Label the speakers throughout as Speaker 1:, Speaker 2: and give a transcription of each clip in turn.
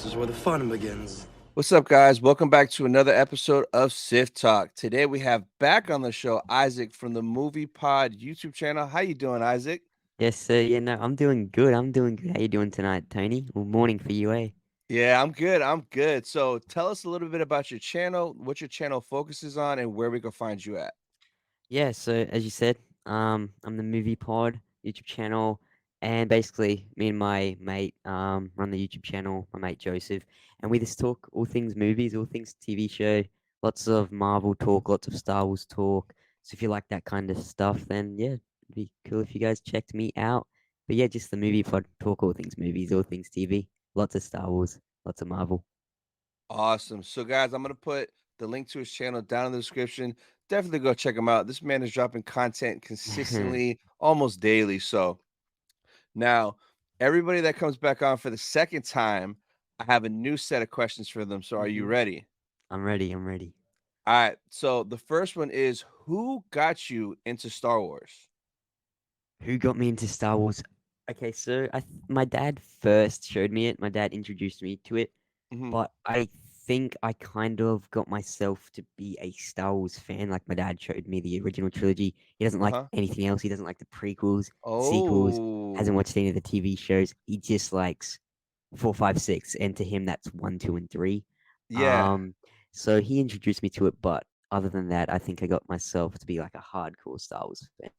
Speaker 1: is where the fun begins.
Speaker 2: What's up, guys? Welcome back to another episode of Sith Talk. Today we have back on the show Isaac from the Movie Pod YouTube channel. How you doing, Isaac?
Speaker 3: Yes, sir. Yeah, no, I'm doing good. I'm doing good. How you doing tonight, Tony? Well, morning for you, eh?
Speaker 2: Yeah, I'm good. I'm good. So tell us a little bit about your channel, what your channel focuses on, and where we can find you at.
Speaker 3: Yeah, so as you said, I'm the Movie Pod YouTube channel, and basically me and my mate run the YouTube channel, my mate Joseph, and we just talk all things movies, all things TV show, lots of Marvel talk, lots of Star Wars talk. So if you like that kind of stuff, then yeah, it'd be cool if you guys checked me out. But yeah, just the Movie Pod, talk all things movies, all things TV, lots of Star Wars, lots of Marvel.
Speaker 2: Awesome. So, guys, I'm going to put the link to his channel down in the description. Definitely go check him out. This man is dropping content consistently, almost daily. So, now, everybody that comes back on for the second time, I have a new set of questions for them. So, are you
Speaker 3: hmm
Speaker 2: ready?
Speaker 3: I'm ready. I'm ready.
Speaker 2: All right. So the first one is who got you into Star Wars?
Speaker 3: Who got me into Star Wars? Okay, so my dad first showed me it. My dad introduced me to it,
Speaker 2: Hmm.
Speaker 3: but I think I kind of got myself to be a Star Wars fan. Like my dad showed me the original trilogy. He doesn't like
Speaker 2: Uh-huh.
Speaker 3: anything else. He doesn't like the prequels, sequels. Hasn't
Speaker 2: Oh,
Speaker 3: watched any of the TV shows. He just likes four, five, six, and to him that's one, two, and three.
Speaker 2: yeah.
Speaker 3: Um, so he introduced me to it, but other than that, I think I got myself to be like a hardcore Star Wars fan.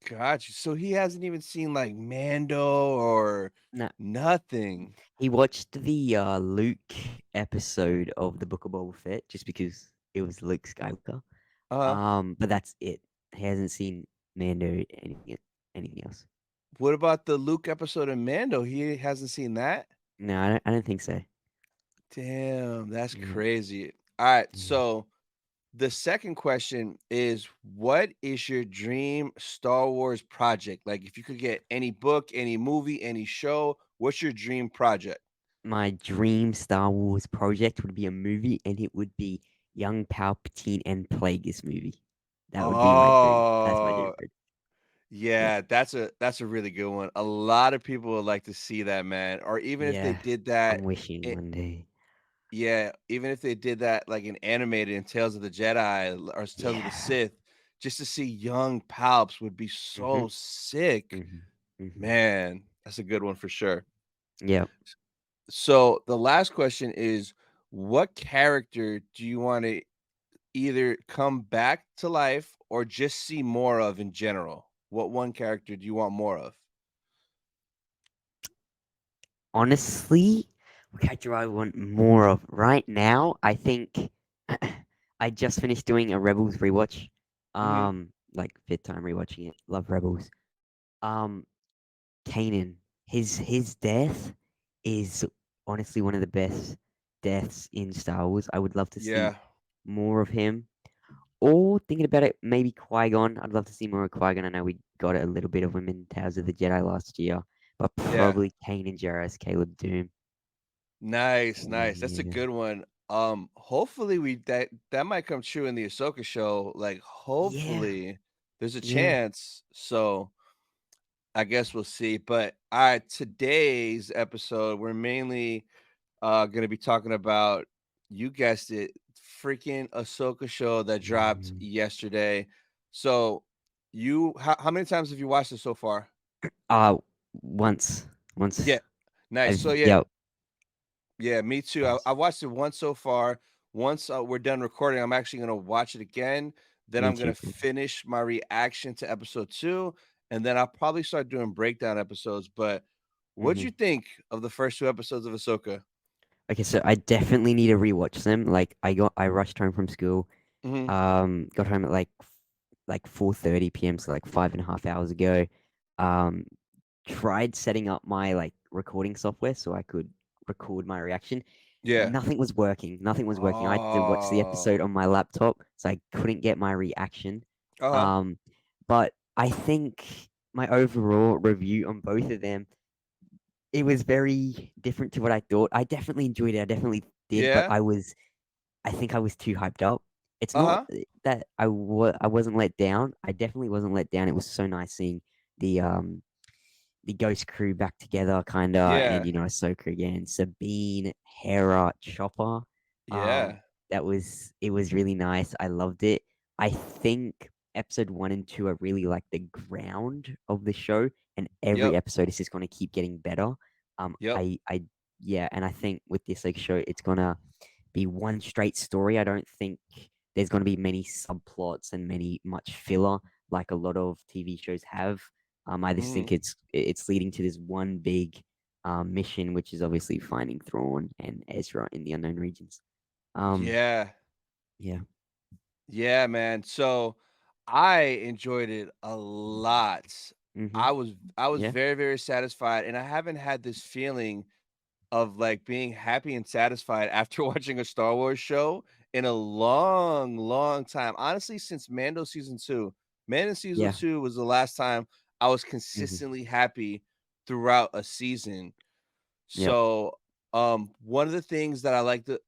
Speaker 2: Got you. So he hasn't even seen like Mando or
Speaker 3: No,
Speaker 2: nothing.
Speaker 3: he watched the Luke episode of the Book of Boba Fett just because it was Luke Skywalker.
Speaker 2: Uh-huh.
Speaker 3: But that's it. He hasn't seen Mando anything else.
Speaker 2: What about the Luke episode of Mando? He hasn't seen that?
Speaker 3: No, I don't think so.
Speaker 2: Damn, that's
Speaker 3: Yeah,
Speaker 2: crazy. All right.
Speaker 3: yeah.
Speaker 2: So the second question is what is your dream Star Wars project? Like if you could get any book, any movie, any show, what's your dream project?
Speaker 3: My dream Star Wars project would be a movie, and it would be young Palpatine and Plagueis movie. That would be my dream. That's my dream
Speaker 2: Oh,
Speaker 3: project. Yeah,
Speaker 2: yeah, that's a really good one. A lot of people would like to see that, man. Or even if they
Speaker 3: yeah.
Speaker 2: did
Speaker 3: I'm
Speaker 2: that,
Speaker 3: wishing
Speaker 2: it,
Speaker 3: one day.
Speaker 2: yeah, even if they did that like an animated in Tales of the Jedi or Tales of the
Speaker 3: Yeah.
Speaker 2: Sith, just to see young Palps would be
Speaker 3: Mhm.
Speaker 2: so sick.
Speaker 3: Mhm. Mhm.
Speaker 2: Man, that's a good one for sure.
Speaker 3: Yeah.
Speaker 2: So the last question is, what character do you want to either come back to life or just see more of in general? What one character do you want more of?
Speaker 3: Honestly, what character I want more of right now, I think I just finished doing a Rebels rewatch.
Speaker 2: Mhm.
Speaker 3: Like fifth time rewatching it. Love Rebels. Um, Kanan, his death is honestly one of the best deaths in Star Wars. I would love to see
Speaker 2: Yeah.
Speaker 3: more of him. Or thinking about it, maybe Qui-Gon. I'd love to see more of Qui-Gon. I know we got a little bit of him in Tales of the Jedi last year, but
Speaker 2: Yeah.
Speaker 3: probably Kanan Jarrus, Caleb Doom.
Speaker 2: Nice, nice. That's a
Speaker 3: Yeah.
Speaker 2: good one. Hopefully that might come true in the Ahsoka show. Like,
Speaker 3: Yeah.
Speaker 2: hopefully there's a
Speaker 3: Yeah.
Speaker 2: chance. So I guess we'll see. But all right, today's episode, we're mainly gonna be talking about, you guessed it, freaking Ahsoka show that dropped
Speaker 3: Mhm.
Speaker 2: yesterday. So how many times have you watched it so far?
Speaker 3: Uh, once.
Speaker 2: Yeah.
Speaker 3: Once.
Speaker 2: Nice. So
Speaker 3: I've,
Speaker 2: yeah,
Speaker 3: yep.
Speaker 2: yeah, me too. I
Speaker 3: Yes.
Speaker 2: watched it once so far. Once we're done recording, I'm actually gonna watch it again. Then
Speaker 3: Me
Speaker 2: I'm gonna
Speaker 3: too.
Speaker 2: finish my reaction to episode two, and then I'll probably start doing breakdown episodes. But what'd
Speaker 3: hmm
Speaker 2: you think of the first two episodes of Ahsoka?
Speaker 3: Okay, so I definitely need to rewatch them. Like I rushed home from school.
Speaker 2: Hmm.
Speaker 3: Got home at like 4:30 p.m. So like 5.5 hours ago. Um, tried setting up my like recording software so I could record my reaction.
Speaker 2: Yeah.
Speaker 3: Nothing was working. Nothing was working. I had to watch the episode
Speaker 2: Oh.
Speaker 3: on my laptop, so I couldn't get my reaction.
Speaker 2: Uh-huh.
Speaker 3: Um, but I think my overall review on both of them, it was very different to what I thought. I definitely enjoyed it. I definitely did, but
Speaker 2: Yeah.
Speaker 3: I think I was too hyped up. It's not
Speaker 2: Uh-huh.
Speaker 3: that I wasn't let down. I definitely wasn't let down. It was so nice seeing the the Ghost crew back together, kinda, and
Speaker 2: Yeah,
Speaker 3: Ahsoka again, Sabine, Hera, Chopper. Um,
Speaker 2: yeah.
Speaker 3: it was really nice. I loved it. I think episode 1 and 2 are really like the ground of the show, and every
Speaker 2: Yep,
Speaker 3: episode is just gonna keep getting better.
Speaker 2: yep.
Speaker 3: Yeah, and I think with this like show, it's gonna be one straight story. I don't think there's gonna be many subplots and much filler like a lot of TV shows have. I just think
Speaker 2: Mhm.
Speaker 3: it's leading to this one big mission, which is obviously finding Thrawn and Ezra in the unknown regions. Um,
Speaker 2: Yeah.
Speaker 3: yeah.
Speaker 2: Yeah, man. So I enjoyed it a lot.
Speaker 3: Mm-hmm.
Speaker 2: I was
Speaker 3: Yeah.
Speaker 2: very, very satisfied, and I haven't had this feeling of like being happy and satisfied after watching a Star Wars show in a long, long time. Honestly, since Mando season 2. Mando season
Speaker 3: Yeah.
Speaker 2: 2 was the last time I was
Speaker 3: Mm-hmm.
Speaker 2: consistently happy throughout a season.
Speaker 3: Yep.
Speaker 2: So, one of the things that I like the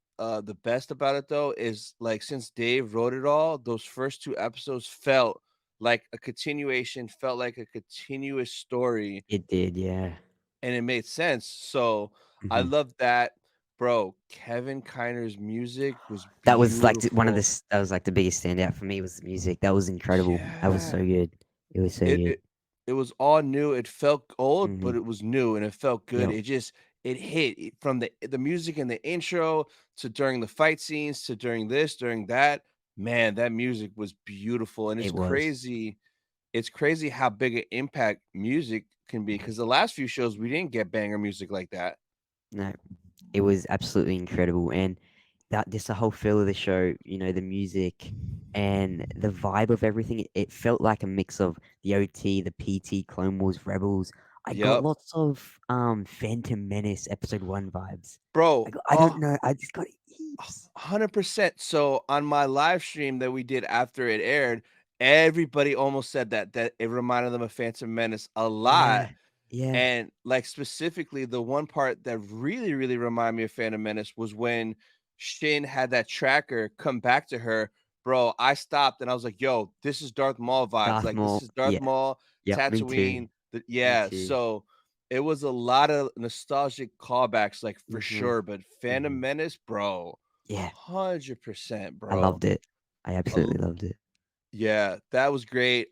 Speaker 2: best about it though is like since Dave wrote it all, those first 2 episodes felt like a continuation, felt like a continuous story,
Speaker 3: It did. Yeah.
Speaker 2: and it made sense. So I
Speaker 3: Mm-hmm.
Speaker 2: love that. Bro, Kevin Kiner's music was beautiful.
Speaker 3: That was like the biggest standout for me was the music. That was incredible. That was so
Speaker 2: Yeah.
Speaker 3: good. It was so
Speaker 2: It
Speaker 3: good.
Speaker 2: it it was all new, it felt old,
Speaker 3: Mm-hmm.
Speaker 2: but it was new and it felt good.
Speaker 3: Yep.
Speaker 2: It hit from the music in the intro to during the fight scenes to during this, during that. Man, that music was beautiful, and
Speaker 3: It was.
Speaker 2: it's crazy how big an impact music can be. Because the last few shows, we didn't get banger music like that.
Speaker 3: No, it was absolutely incredible, and that just the whole feel of the show, the music and the vibe of everything. It felt like a mix of the OT, the PT, Clone Wars, Rebels. I got
Speaker 2: Yep.
Speaker 3: lots of Phantom Menace episode 1 vibes.
Speaker 2: Bro,
Speaker 3: I don't know. I just got heaps.
Speaker 2: 100%. So on my live stream that we did after it aired, everybody almost said that it reminded them of Phantom Menace a lot.
Speaker 3: Yeah, yeah,
Speaker 2: And, like, specifically, the one part that really, really reminded me of Phantom Menace was when Shin had that tracker come back to her. Bro, I stopped and I was like, "Yo, this is Darth Maul vibes,
Speaker 3: Darth
Speaker 2: like, this
Speaker 3: Maul.
Speaker 2: is Darth
Speaker 3: Yeah,
Speaker 2: Maul,
Speaker 3: yeah. Me too.
Speaker 2: Tatooine."
Speaker 3: Me
Speaker 2: Yeah,
Speaker 3: too.
Speaker 2: so it was a lot of nostalgic callbacks, like, for
Speaker 3: Mm-hmm.
Speaker 2: sure, but Phantom
Speaker 3: Mm-hmm.
Speaker 2: Menace, bro,
Speaker 3: Yeah,
Speaker 2: 100%,
Speaker 3: I
Speaker 2: bro.
Speaker 3: loved it. I
Speaker 2: A l
Speaker 3: absolutely loved it.
Speaker 2: Yeah, that was great.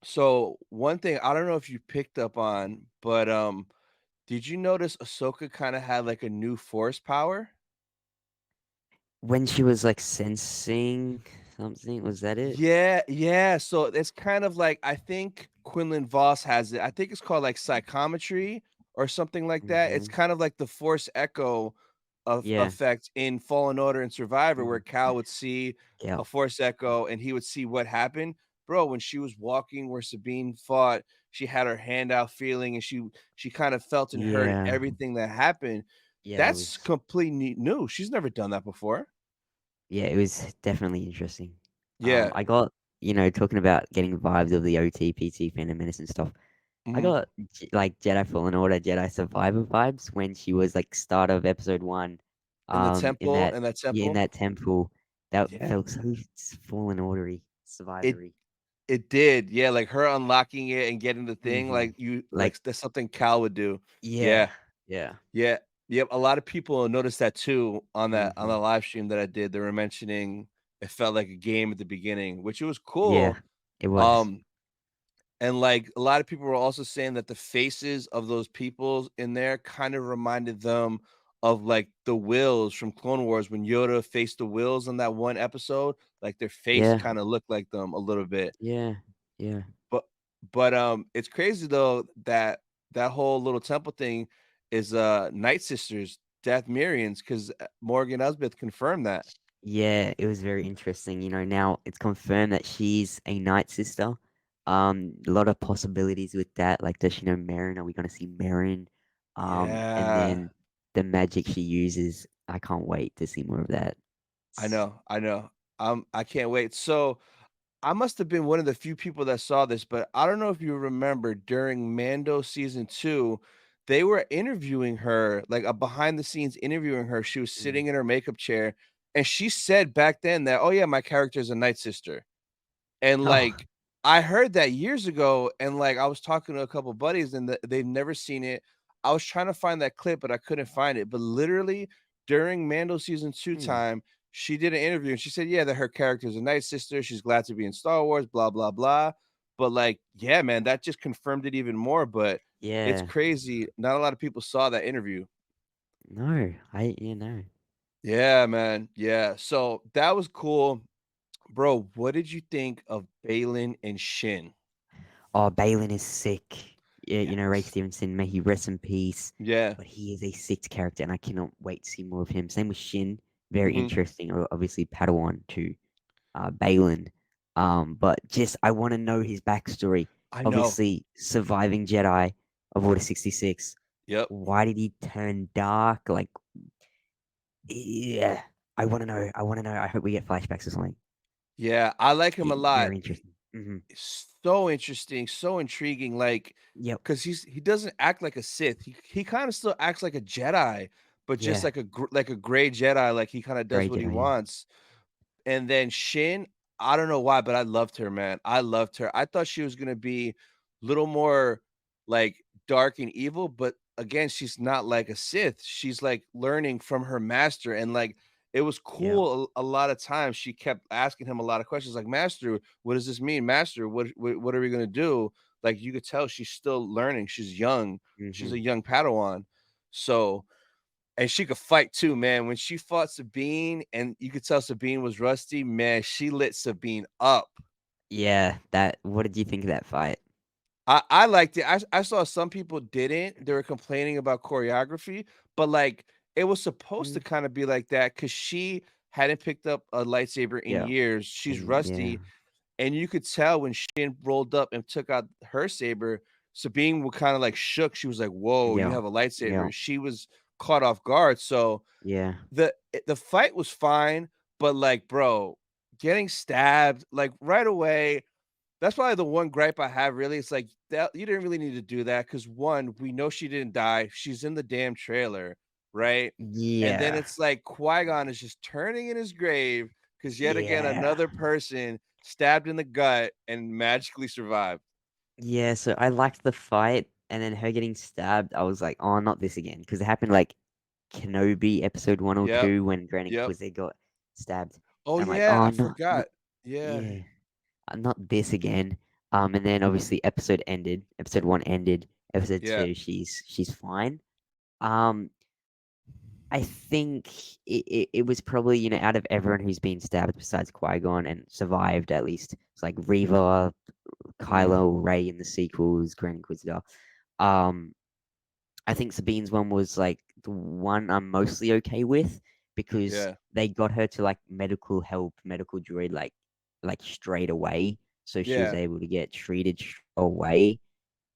Speaker 2: So one thing I don't know if you picked up on, but, did you notice Ahsoka kinda had, like, a new force power?
Speaker 3: When she was like sensing something, was that it?
Speaker 2: Yeah, yeah, so it's kind of like I think Quinlan Voss has it. I think it's called, like, psychometry or something like that. It's
Speaker 3: Mm-hmm.
Speaker 2: kind of like the Force Echo of
Speaker 3: Yeah.
Speaker 2: effect in Fallen Order and Survivor, where
Speaker 3: Mhm.
Speaker 2: Cal would see
Speaker 3: Yeah.
Speaker 2: a Force Echo and he would see what happened. Bro, when she was walking where Sabine fought, she had her hand out feeling and she kind of felt and heard
Speaker 3: Yeah.
Speaker 2: everything that happened.
Speaker 3: Yeah, it
Speaker 2: That's
Speaker 3: was
Speaker 2: completely new. She's never done that before.
Speaker 3: yeah, it was definitely interesting.
Speaker 2: Yeah.
Speaker 3: I got, talking about getting vibes of the OTPT Phantom Menace and stuff. I
Speaker 2: Mhm.
Speaker 3: got like Jedi Fallen Order, Jedi Survivor vibes when she was like start of episode 1,
Speaker 2: In that
Speaker 3: in
Speaker 2: temple.
Speaker 3: that temple. That
Speaker 2: Yeah.
Speaker 3: felt so Fallen Ordery,
Speaker 2: It
Speaker 3: survivory.
Speaker 2: it did. Yeah, like her unlocking it and getting the thing,
Speaker 3: Mm-hmm.
Speaker 2: like you
Speaker 3: Like,
Speaker 2: like that's something Cal would do.
Speaker 3: yeah,
Speaker 2: Yeah.
Speaker 3: yeah.
Speaker 2: Yeah. Yep, a lot of people noticed that too on
Speaker 3: Mm-hmm.
Speaker 2: the live stream that I did. They were mentioning it felt like a game at the beginning, which it was
Speaker 3: Yeah,
Speaker 2: cool.
Speaker 3: it was.
Speaker 2: Um, and like a lot of people were also saying that the faces of those people in there kind of reminded them of like the Wills from Clone Wars when Yoda faced the Wills in that one episode. Like their face
Speaker 3: Yeah,
Speaker 2: kind of looked like them a little bit.
Speaker 3: yeah, yeah.
Speaker 2: But it's crazy though that that whole little temple thing is, Night Sisters, Death Dathmirians, 'cause, Morgan Elsbeth confirmed that.
Speaker 3: Yeah, it was very interesting. Now it's confirmed that she's a Night Sister. A lot of possibilities with that. Like, does she know Marin? Are we gonna see Marin? And
Speaker 2: Yeah.
Speaker 3: then the magic she uses. I can't wait to see more of that.
Speaker 2: I
Speaker 3: S-
Speaker 2: know, I know. I can't wait. So, I must have been one of the few people that saw this, but I don't know if you remember during Mando season 2, they were interviewing her, like, a behind the scenes interviewing her. She was
Speaker 3: Mm.
Speaker 2: sitting in her makeup chair, and she said back then that, "Oh, yeah, my character is a Night Sister." And,
Speaker 3: Oh,
Speaker 2: like I heard that years ago, and, like, I was talking to a couple buddies, and they've never seen it. I was trying to find that clip, but I couldn't find it, but literally, during Mando season 2
Speaker 3: Mm,
Speaker 2: time, she did an interview, and she said, yeah, that her character is a Night Sister, she's glad to be in Star Wars, blah, blah, blah, but, like, yeah, man, that just confirmed it even more, but it's
Speaker 3: yeah.
Speaker 2: crazy, not a lot of people saw that interview.
Speaker 3: No, I yeah, no.
Speaker 2: Yeah, man, yeah, so that was cool. Bro, what did you think of Balin and Shin?
Speaker 3: Oh, Balin is sick. Yeah, Ray
Speaker 2: Yes.
Speaker 3: Stevenson, may he rest in peace.
Speaker 2: Yeah.
Speaker 3: But he is a sick character, and I cannot wait to see more of him. Same with Shin, very
Speaker 2: Mhm.
Speaker 3: interesting. Obviously, Padawan to Balin. But just I want to know his backstory.
Speaker 2: I know.
Speaker 3: Obviously, surviving Jedi of Order 66.
Speaker 2: Yep.
Speaker 3: Why did he turn dark? Like, yeah, I want to know. I want to know. I hope we get flashbacks or something.
Speaker 2: Yeah, I like him a lot.
Speaker 3: Very interesting.
Speaker 2: So interesting, so intriguing, like,
Speaker 3: Yep.
Speaker 2: because he doesn't act like a Sith. He kinda still acts like a Jedi, but just
Speaker 3: Yeah.
Speaker 2: like a gray Jedi, like, he kinda does
Speaker 3: Great
Speaker 2: what he
Speaker 3: Jedi. Yeah.
Speaker 2: wants. And then Shin, I don't know why, but I loved her, man. I loved her. I thought she was gonna be little more, like, dark and evil, but again, she's not like a Sith. She's, like, learning from her master, and, like, it was
Speaker 3: Yeah.
Speaker 2: cool a lot of times she kept asking him a lot of questions like, "Master, what does this mean? Master, what are we gonna do?" Like, you could tell she's still learning. She's young. She's
Speaker 3: Hmm.
Speaker 2: a young Padawan. So and she could fight too, man. When she fought Sabine and you could tell Sabine was rusty, man, she lit Sabine up.
Speaker 3: Yeah. That. What did you think of that fight?
Speaker 2: I liked it. I saw some people didn't. They were complaining about choreography, but, like, it was supposed to
Speaker 3: Mm,
Speaker 2: kinda be like that because she hadn't picked up a lightsaber in
Speaker 3: yeah.
Speaker 2: years. She's
Speaker 3: And yeah.
Speaker 2: rusty, and you could tell when Shin rolled up and took out her saber, Sabine w kinda, like, shook. She was like, "Whoa, you
Speaker 3: Yeah.
Speaker 2: have a
Speaker 3: Yeah.
Speaker 2: lightsaber." She was caught off guard, so
Speaker 3: Yeah.
Speaker 2: the fight was fine, but, like, bro, getting stabbed, like, right away, that's probably the one gripe I have really, it's like, that you didn't really need to do that because 1, we know she didn't die, she's in the damn trailer, right? And then
Speaker 3: Yeah.
Speaker 2: it's like Qui-Gon is just turning in his grave because yet again,
Speaker 3: Yeah.
Speaker 2: another person stabbed in the gut and magically survived.
Speaker 3: Yeah. So I liked the fight, and then her getting stabbed. I was like, oh, not this again, because it happened like Kenobi episode 1 or
Speaker 2: Yep,
Speaker 3: 2 when Granny
Speaker 2: yep.
Speaker 3: Inquisitor got stabbed,
Speaker 2: Oh,
Speaker 3: and I'm like,
Speaker 2: yeah,
Speaker 3: oh,
Speaker 2: I
Speaker 3: no, no,
Speaker 2: forgot. Yeah,
Speaker 3: yeah, not this again. And then obviously episode ended. Episode 1 ended. Episode
Speaker 2: yeah,
Speaker 3: 2, she's fine. Um, I think it was probably, out of everyone who's been stabbed besides Qui-Gon and survived at least, it's like Reva,
Speaker 2: mhm,
Speaker 3: Kylo, Ray in the sequels, Grand Inquisitor. Um, I think Sabine's one was like the one I'm mostly okay with because
Speaker 2: yeah,
Speaker 3: they got her to like medical help, medical droid like straight away, so she was
Speaker 2: yeah,
Speaker 3: able to get treated straight away.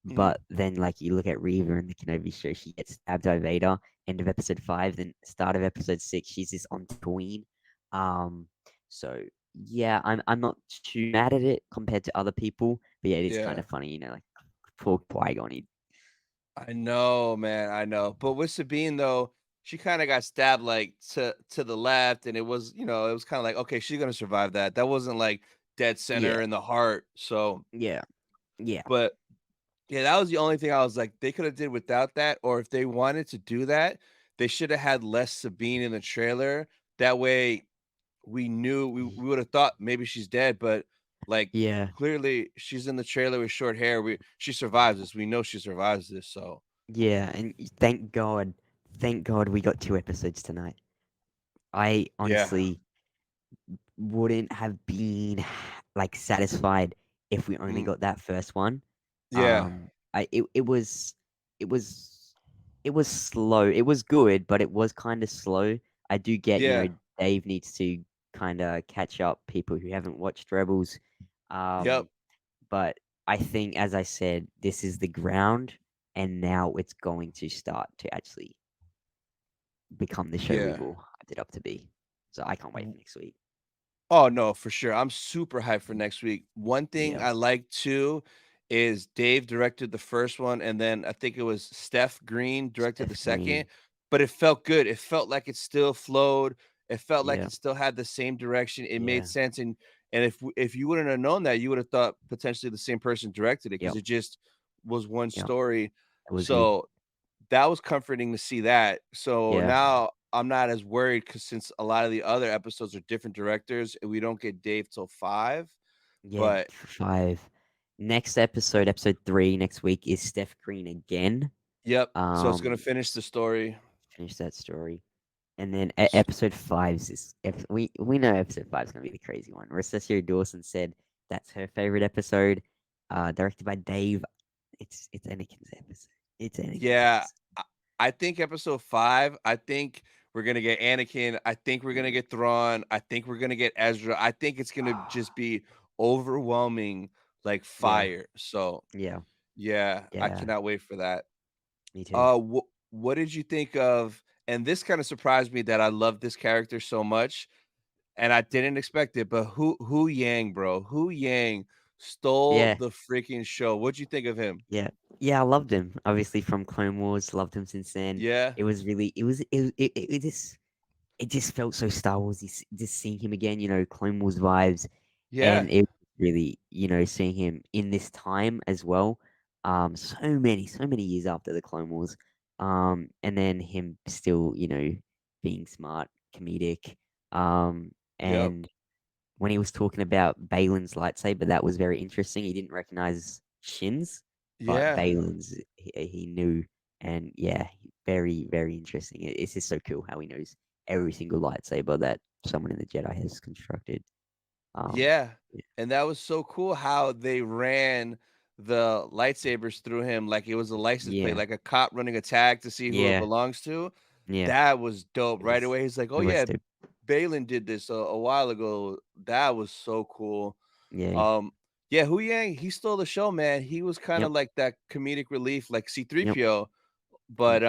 Speaker 2: mhm,
Speaker 3: But then, like, you look at Reva in the Kenobi show, she gets stabbed by Vader. End of episode 5, then start of episode 6, she's this on Tatooine. Um, so yeah, I'm not too mad at it compared to other people, but yeah, it is kind
Speaker 2: yeah.
Speaker 3: of funny, like poor Qui-Gon.
Speaker 2: I know, man, I know. But with Sabine though, she kinda got stabbed, like, to the left, and it was, it was kinda like, "Okay, she's gonna survive that." That wasn't, like, dead
Speaker 3: Yeah,
Speaker 2: center in the heart, so
Speaker 3: yeah, yeah,
Speaker 2: but, yeah, that was the only thing I was like, they coulda did without that, or if they wanted to do that, they shoulda had less Sabine in the trailer. That way, we woulda thought maybe she's dead, but, like,
Speaker 3: yeah,
Speaker 2: clearly, she's in the trailer with short hair. She survives this. We know she survives this, so
Speaker 3: yeah. And thank God we got 2 episodes tonight. I
Speaker 2: yeah.
Speaker 3: honestly wouldn't have been like satisfied if we only
Speaker 2: Mm,
Speaker 3: got that first one.
Speaker 2: yeah.
Speaker 3: It was it was slow. It was good, but it was kind of slow. I do get,
Speaker 2: Yeah.
Speaker 3: Dave needs to kind of catch up people who haven't watched Rebels.
Speaker 2: Yep.
Speaker 3: Um, but I think, as I said, this is the ground, and now it's going to start to actually become the show
Speaker 2: Yeah.
Speaker 3: we've all hyped it up to be. So I can't wait
Speaker 2: W
Speaker 3: for next week.
Speaker 2: Oh, no, for sure. I'm super hyped for next week. One thing
Speaker 3: Yeah,
Speaker 2: I like too is Dave directed the first one, and then I think it was Steph Green directed the
Speaker 3: Steph
Speaker 2: second,
Speaker 3: Green.
Speaker 2: but it felt good. It felt like it still flowed. It felt like
Speaker 3: Yeah,
Speaker 2: it still had the same direction. It made
Speaker 3: yeah,
Speaker 2: sense, and And if you wouldn't have known that, you would have thought potentially the same person directed it because
Speaker 3: Yep.
Speaker 2: it just was one
Speaker 3: Yep.
Speaker 2: story.
Speaker 3: It was good.
Speaker 2: So that was comforting to see that. So
Speaker 3: Yeah.
Speaker 2: now I'm not as worried because since a lot of the other episodes are different directors and we don't get Dave till 5.
Speaker 3: Yeah.
Speaker 2: But
Speaker 3: 5. Next episode, episode 3 next week is Steph Green again.
Speaker 2: yep, so it's gonna
Speaker 3: Um,
Speaker 2: finish the story.
Speaker 3: finish that story. And then
Speaker 2: S
Speaker 3: episode 5 is we know episode 5 is gonna be the crazy one. Recessio Dawson said that's her favorite episode. Directed by Dave. It's Anakin's episode. It's Anakin's
Speaker 2: Yeah,
Speaker 3: episode.
Speaker 2: I I think episode 5, I think we're gonna get Anakin, I think we're gonna
Speaker 3: Mm.
Speaker 2: get Thrawn, I think we're gonna get Ezra, I think it's gonna just be overwhelming like
Speaker 3: Yeah.
Speaker 2: fire. So,
Speaker 3: Yeah.
Speaker 2: yeah, I
Speaker 3: Yeah.
Speaker 2: cannot wait for that.
Speaker 3: Me too.
Speaker 2: What did you think of and this kinda surprised me that I love this character so much, and I didn't expect it, but Hu Yang, bro, Hu Yang stole
Speaker 3: Yeah.
Speaker 2: the freaking show. What'd you think of him?
Speaker 3: Yeah. Yeah, I loved him. Obviously from Clone Wars, loved him since then.
Speaker 2: Yeah?
Speaker 3: It was really it just felt so Star Wars just seeing him again, Clone Wars vibes.
Speaker 2: Yeah.
Speaker 3: And it was really, seeing him in this time as well. So many years after the Clone Wars. And then him still, being smart, comedic.
Speaker 2: Yep.
Speaker 3: And when he was talking about Balin's lightsaber, that was very interesting. He didn't recognize Shin's, but
Speaker 2: Yeah.
Speaker 3: Balin's he knew, and yeah, very very interesting. It's just so cool how he knows every single lightsaber that someone in the Jedi has constructed. Um,
Speaker 2: Yeah,
Speaker 3: yeah,
Speaker 2: and that was so cool how they ran the lightsabers through him like it was a license plate,
Speaker 3: yeah,
Speaker 2: like a cop running a tag to see who it
Speaker 3: yeah,
Speaker 2: belongs to.
Speaker 3: yeah.
Speaker 2: That was dope.
Speaker 3: It
Speaker 2: Right
Speaker 3: was
Speaker 2: away, he's like, "Oh,
Speaker 3: it was
Speaker 2: yeah,
Speaker 3: dope.
Speaker 2: Balin did this a while ago." That was so cool.
Speaker 3: Yeah,
Speaker 2: Um, yeah, Hu Yang, he stole the show, man. He was kinda
Speaker 3: yep,
Speaker 2: like that comedic relief like
Speaker 3: yep,
Speaker 2: C-3PO,
Speaker 3: yep.
Speaker 2: but,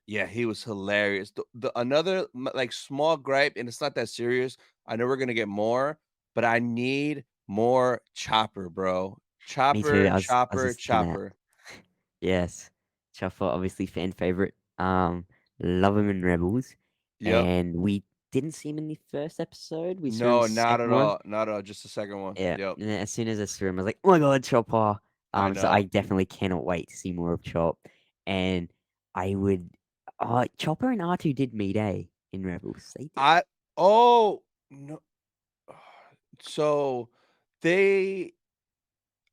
Speaker 2: yeah, he was hilarious. The another like small gripe, and it's not that serious. I know we're gonna get more, but I need more Chopper, bro.
Speaker 3: Me too.
Speaker 2: Chopper,
Speaker 3: I was
Speaker 2: Chopper,
Speaker 3: just thinking that.
Speaker 2: Chopper.
Speaker 3: Yes, Chopper, obviously fan favorite. Love him in Rebels,
Speaker 2: Yep.
Speaker 3: and we didn't see him in the first episode. We saw him in the
Speaker 2: No, not
Speaker 3: second
Speaker 2: at
Speaker 3: one.
Speaker 2: all. Not at all. Just the second one.
Speaker 3: Yeah,
Speaker 2: Yep.
Speaker 3: and then as soon as I saw him, I was like, "Oh my god, Chopper!"
Speaker 2: I
Speaker 3: So I
Speaker 2: know.
Speaker 3: definitely cannot wait to see more of Chop, and I would. Chopper and R2 did meet in Rebels. They did.
Speaker 2: I oh no. So they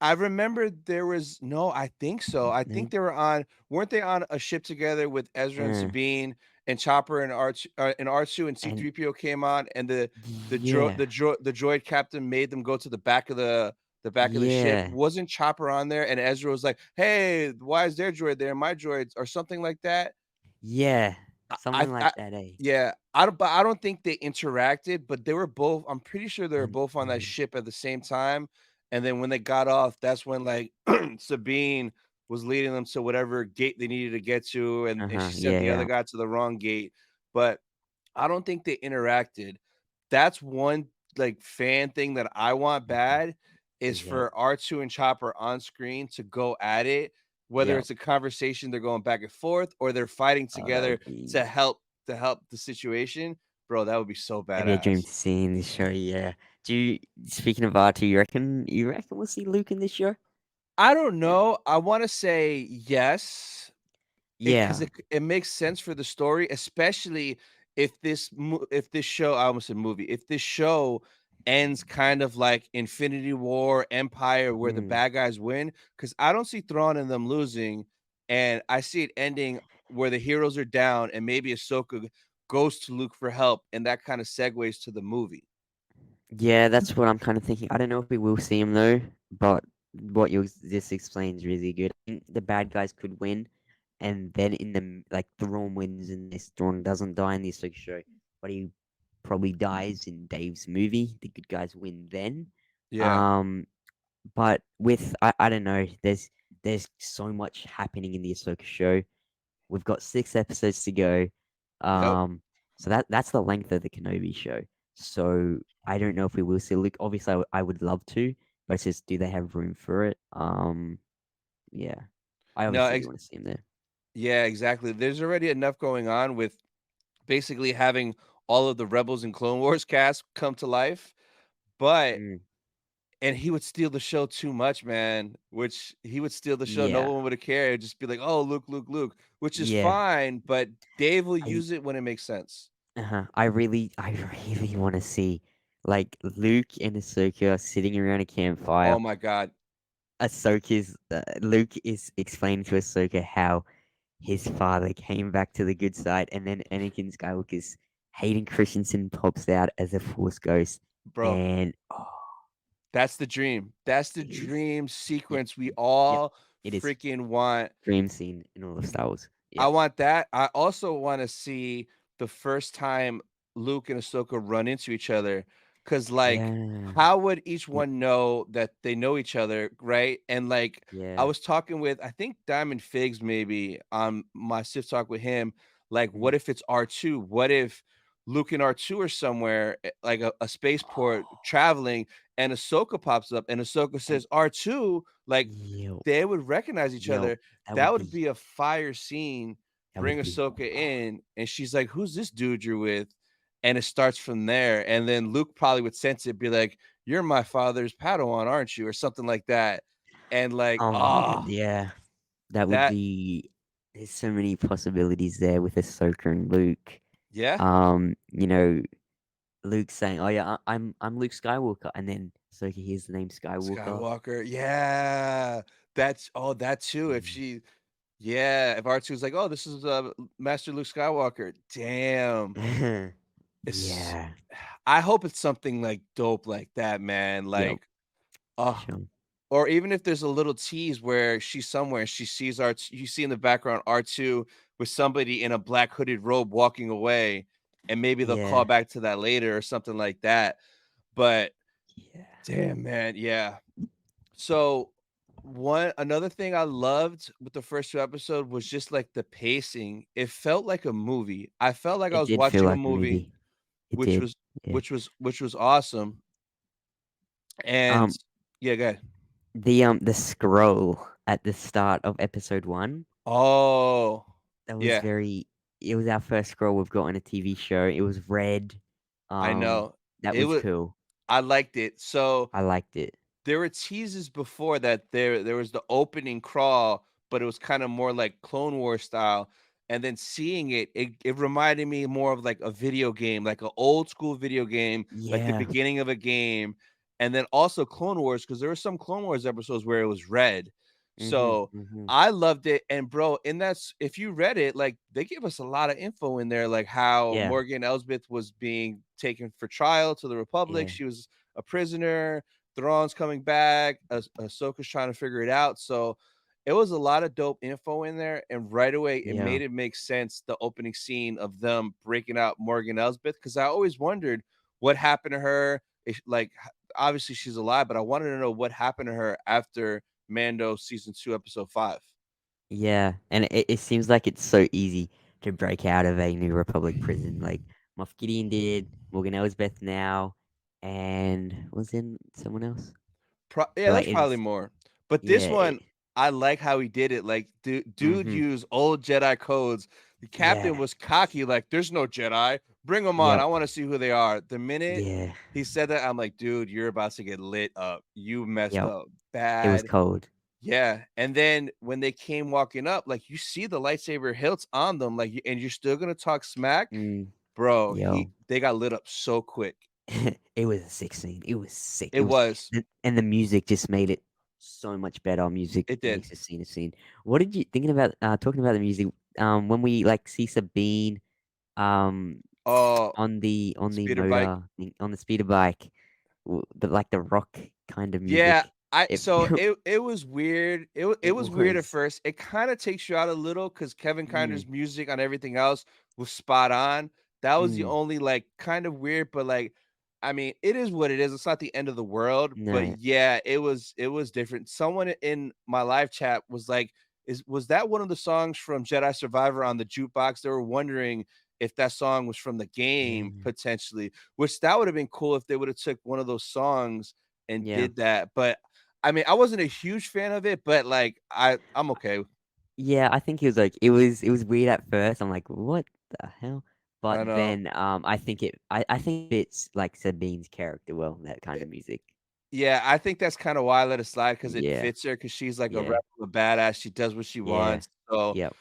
Speaker 2: I remember there was no, I think so. I think
Speaker 3: No.
Speaker 2: they were on weren't they on a ship together with Ezra and
Speaker 3: Uh,
Speaker 2: Sabine and Chopper and R2 and
Speaker 3: and
Speaker 2: C-3PO came on and
Speaker 3: yeah,
Speaker 2: the droid captain made them go to the back of the ship.
Speaker 3: yeah,
Speaker 2: Wasn't Chopper on there? And Ezra was like, "Hey, why is their droid there? My droids," or something like that.
Speaker 3: yeah,
Speaker 2: I
Speaker 3: something like
Speaker 2: I
Speaker 3: that, eh?
Speaker 2: yeah, I don't think they interacted, but they were both I'm pretty sure they were both on that ship at the same time, and then when they got off, that's when, like, Sabine was leading them to whatever gate they needed to get to, and
Speaker 3: Uh-huh,
Speaker 2: she sent
Speaker 3: yeah,
Speaker 2: the other
Speaker 3: yeah,
Speaker 2: guy to the wrong gate, but I don't think they interacted. That's one, like, fan thing that I want bad is
Speaker 3: yep,
Speaker 2: for R2 and Chopper on screen to go at it, whether
Speaker 3: yep.
Speaker 2: it's a conversation they're going back and forth or they're fighting
Speaker 3: Oh, that
Speaker 2: together
Speaker 3: would be
Speaker 2: to help the situation. Bro, that would be so
Speaker 3: that'd be a dream
Speaker 2: badass.
Speaker 3: to see in this show, yeah. Do you Speaking of R2, you reckon we'll see Luke in this show?
Speaker 2: I don't know. I wanna say yes. Because
Speaker 3: Yeah.
Speaker 2: it makes sense for the story, especially if this show I almost said movie, if this show ends kind of like Infinity War, Empire, where the
Speaker 3: Mm.
Speaker 2: bad guys win. Because I don't see Thrawn and them losing, and I see it ending where the heroes are down and maybe Ahsoka goes to Luke for help, and that kinda segues to the movie.
Speaker 3: Yeah, that's what I'm kind of thinking. I don't know if we will see him though, but what you just explained is really good. I think the bad guys could win, and then like Thrawn wins in this. Thrawn doesn't die in this like show, but he probably dies in Dave's movie. The good guys win then.
Speaker 2: Yeah.
Speaker 3: Um, but with I don't know. There's so much happening in the Ahsoka show. We've got 6 episodes to go.
Speaker 2: Yep.
Speaker 3: So that's the length of the Kenobi show. So I don't know if we will see Luke. Obviously, I would love to, but it's just do they have room for it? Yeah, I
Speaker 2: No,
Speaker 3: obviously do want to see him there.
Speaker 2: yeah, exactly. There's already enough going on with basically having all of the Rebels and Clone Wars cast come to life. but
Speaker 3: Mm,
Speaker 2: and he would steal the show too much, man, which he would steal the show, no
Speaker 3: yeah,
Speaker 2: one would care, it'd just be like, "Oh, Luke, Luke, Luke," which is
Speaker 3: yeah.
Speaker 2: fine, but Dave will
Speaker 3: I
Speaker 2: use it when it makes sense.
Speaker 3: I really want to see like Luke and Ahsoka sitting around a campfire.
Speaker 2: Oh my god.
Speaker 3: Luke is explaining to Ahsoka how his father came back to the good side, and then Anakin Skywalker's Hayden Christensen pops out as a Force ghost,
Speaker 2: Bro,
Speaker 3: and
Speaker 2: that's the dream. That's the
Speaker 3: it is.
Speaker 2: dream
Speaker 3: Yep,
Speaker 2: sequence we
Speaker 3: yep.
Speaker 2: all
Speaker 3: It is
Speaker 2: freaking want.
Speaker 3: dream scene in all of Star Wars.
Speaker 2: I
Speaker 3: Yep.
Speaker 2: want that. I also wanna see the first time Luke and Ahsoka run into each other, because like,
Speaker 3: Yeah.
Speaker 2: how would each
Speaker 3: Yep.
Speaker 2: one know that they know each other, right? And, like, I
Speaker 3: Yeah.
Speaker 2: was talking with, I think, Diamond Figs maybe on my Sith Talk with him, like,
Speaker 3: Mm.
Speaker 2: what if it's R2? What if Luke and R2 are somewhere, like a spaceport traveling, and Ahsoka pops up, and Ahsoka
Speaker 3: And
Speaker 2: says, "R2," like,
Speaker 3: yo,
Speaker 2: they would recognize each
Speaker 3: yo,
Speaker 2: other.
Speaker 3: that
Speaker 2: That
Speaker 3: would
Speaker 2: would
Speaker 3: be
Speaker 2: be a fire scene.
Speaker 3: that
Speaker 2: Bring
Speaker 3: would be.
Speaker 2: Ahsoka in, and she's like, "Who's this dude you're with?" And it starts from there, and then Luke probably would sense it, be like, "You're my father's Padawan, aren't you?" Or something like that. And like,
Speaker 3: Oh yeah, that would
Speaker 2: that
Speaker 3: be. There's so many possibilities there with Ahsoka and Luke.
Speaker 2: yeah,
Speaker 3: You know, Luke saying, "Oh yeah, I'm Luke Skywalker," and then Ahsoka hears the name Skywalker.
Speaker 2: Skywalker, yeah. That's oh, that too. If
Speaker 3: Mm.
Speaker 2: she yeah, if R2's like, "Oh, this is, Master Luke Skywalker." Damn. It's
Speaker 3: Yeah.
Speaker 2: I hope it's something, like, dope like that, man,
Speaker 3: Yep.
Speaker 2: like,
Speaker 3: For
Speaker 2: oh.
Speaker 3: sure.
Speaker 2: Or even if there's a little tease where she's somewhere, she sees R2, you see in the background R2 with somebody in a black hooded robe walking away, and maybe they'll call
Speaker 3: Yeah.
Speaker 2: back to that later or something like that. But
Speaker 3: Yeah.
Speaker 2: damn, man, yeah. So one another thing I loved with the first 2 episodes was just like the pacing. It felt like a movie. I felt like I
Speaker 3: It
Speaker 2: was
Speaker 3: did feel
Speaker 2: watching a
Speaker 3: like a
Speaker 2: movie,
Speaker 3: movie. It
Speaker 2: which
Speaker 3: did.
Speaker 2: was
Speaker 3: Yeah.
Speaker 2: which was awesome. And
Speaker 3: Um,
Speaker 2: yeah, go ahead.
Speaker 3: the scroll at the start of episode 1,
Speaker 2: Oh,
Speaker 3: that was
Speaker 2: yeah.
Speaker 3: very it was our first scroll we've got on a TV show. It was red.
Speaker 2: I
Speaker 3: Um,
Speaker 2: know.
Speaker 3: that
Speaker 2: It
Speaker 3: was
Speaker 2: was
Speaker 3: cool.
Speaker 2: I liked it. So,
Speaker 3: I liked it.
Speaker 2: there were teases before that there was the opening crawl, but it was kinda more like Clone Wars style, and then seeing it, it reminded me more of like a video game, like an old school video game, like the
Speaker 3: Yeah.
Speaker 2: beginning of a game, and then also Clone Wars, because there were some Clone Wars episodes where it was red.
Speaker 3: Mhm.
Speaker 2: So,
Speaker 3: Mhm.
Speaker 2: I loved it, and bro, in if you read it, like, they give us a lot of info in there, like how
Speaker 3: Yeah.
Speaker 2: Morgan Elsbeth was being taken for trial to the Republic,
Speaker 3: Yeah.
Speaker 2: she was a prisoner, Thrawn's coming back, Ahsoka's trying to figure it out, so it was a lot of dope info in there, and right away, it
Speaker 3: Yeah.
Speaker 2: made it make sense, the opening scene of them breaking out Morgan Elsbeth, because I always wondered what happened to her, if like, obviously she's alive, but I wanted to know what happened to her after Mando season 2, episode 5.
Speaker 3: Yeah, and it seems like it's so easy to break out of a New Republic prison. Like Moff Gideon did, Morgan Elsbeth now, and was in someone else?
Speaker 2: Yeah,
Speaker 3: But
Speaker 2: there's
Speaker 3: like
Speaker 2: probably
Speaker 3: it's
Speaker 2: more. But
Speaker 3: yeah,
Speaker 2: this one, I like how he did it. Like, dude
Speaker 3: mm-hmm.
Speaker 2: used old Jedi codes. The captain
Speaker 3: Yeah,
Speaker 2: was cocky, like, "There's no Jedi. Bring them on.
Speaker 3: yep,
Speaker 2: I want to see who they are." The minute
Speaker 3: yeah,
Speaker 2: he said that, I'm like, "Dude, you're about to get lit up. You messed
Speaker 3: yep.
Speaker 2: up
Speaker 3: It was
Speaker 2: bad."
Speaker 3: cold.
Speaker 2: Yeah. And then when they came walking up, like, you see the lightsaber hilts on them, like, and you're still gonna talk smack,
Speaker 3: Mm,
Speaker 2: bro.
Speaker 3: yo,
Speaker 2: They got lit up so quick.
Speaker 3: it was a sick scene. It was sick.
Speaker 2: It was.
Speaker 3: And the music just made it so much better. Music
Speaker 2: It did.
Speaker 3: makes a scene a scene. What did you thinking about? Talking about the music. When we like see Sabine, um,
Speaker 2: Oh,
Speaker 3: on the
Speaker 2: speeder bike.
Speaker 3: motor on the speeder bike, like the rock kind of
Speaker 2: Yeah,
Speaker 3: music.
Speaker 2: I
Speaker 3: It
Speaker 2: so
Speaker 3: felt
Speaker 2: it was weird. It
Speaker 3: it
Speaker 2: was weird at
Speaker 3: was
Speaker 2: first. It kinda takes you out a little because Kevin
Speaker 3: mm,
Speaker 2: Kinder's music on everything else was spot on. That was the
Speaker 3: mm,
Speaker 2: only, like, kind of weird, but, like, I mean, it is what it is. It's not the end of the world, but
Speaker 3: no,
Speaker 2: yeah, it was different. Someone in my live chat was like, was that one of the songs from Jedi Survivor on the jukebox?" They were wondering if that song was from the
Speaker 3: yeah,
Speaker 2: game potentially, which that would have been cool if they would have took one of those songs and
Speaker 3: yeah,
Speaker 2: did that, but, I mean, I wasn't a huge fan of it, but, like, I'm okay.
Speaker 3: yeah. I think it was weird at first. I'm like, what the hell? But
Speaker 2: I know.
Speaker 3: then I think it fits like Sabine's character well, that kind
Speaker 2: Eh,
Speaker 3: of music.
Speaker 2: yeah, I think that's kinda why I let it slide because it
Speaker 3: Yeah,
Speaker 2: fits her because she's like a
Speaker 3: yeah,
Speaker 2: regular badass, she does what she
Speaker 3: yeah,
Speaker 2: wants, so
Speaker 3: yep.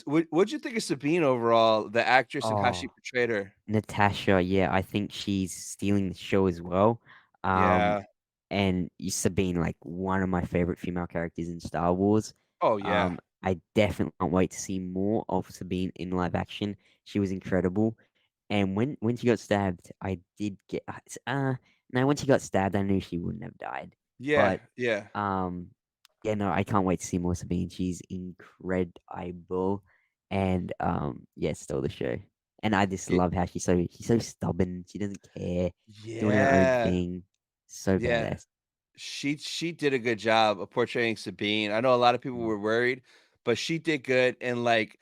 Speaker 2: what'd you think of Sabine overall, the actress and how she
Speaker 3: Oh,
Speaker 2: portrayed her?
Speaker 3: Natasha, yeah, I think she's stealing the show as well. Um,
Speaker 2: Yeah.
Speaker 3: and Sabine, like one of my favorite female characters in Star Wars.
Speaker 2: Oh, yeah.
Speaker 3: I definitely can't wait to see more of Sabine in live action. She was incredible. And when she got stabbed, I did get no, when she got stabbed, I knew she wouldn't have died.
Speaker 2: Yeah,
Speaker 3: But
Speaker 2: yeah.
Speaker 3: um, yeah, no, I can't wait to see more Sabine. She's incredible, and yeah, stole the show. And I just
Speaker 2: Ye
Speaker 3: love how she's so stubborn. She doesn't care, doing her own
Speaker 2: yeah,
Speaker 3: thing. So
Speaker 2: yeah.
Speaker 3: badass.
Speaker 2: She did a good job of portraying Sabine. I know a lot of people
Speaker 3: Mm,
Speaker 2: were worried, but she did good, and, like,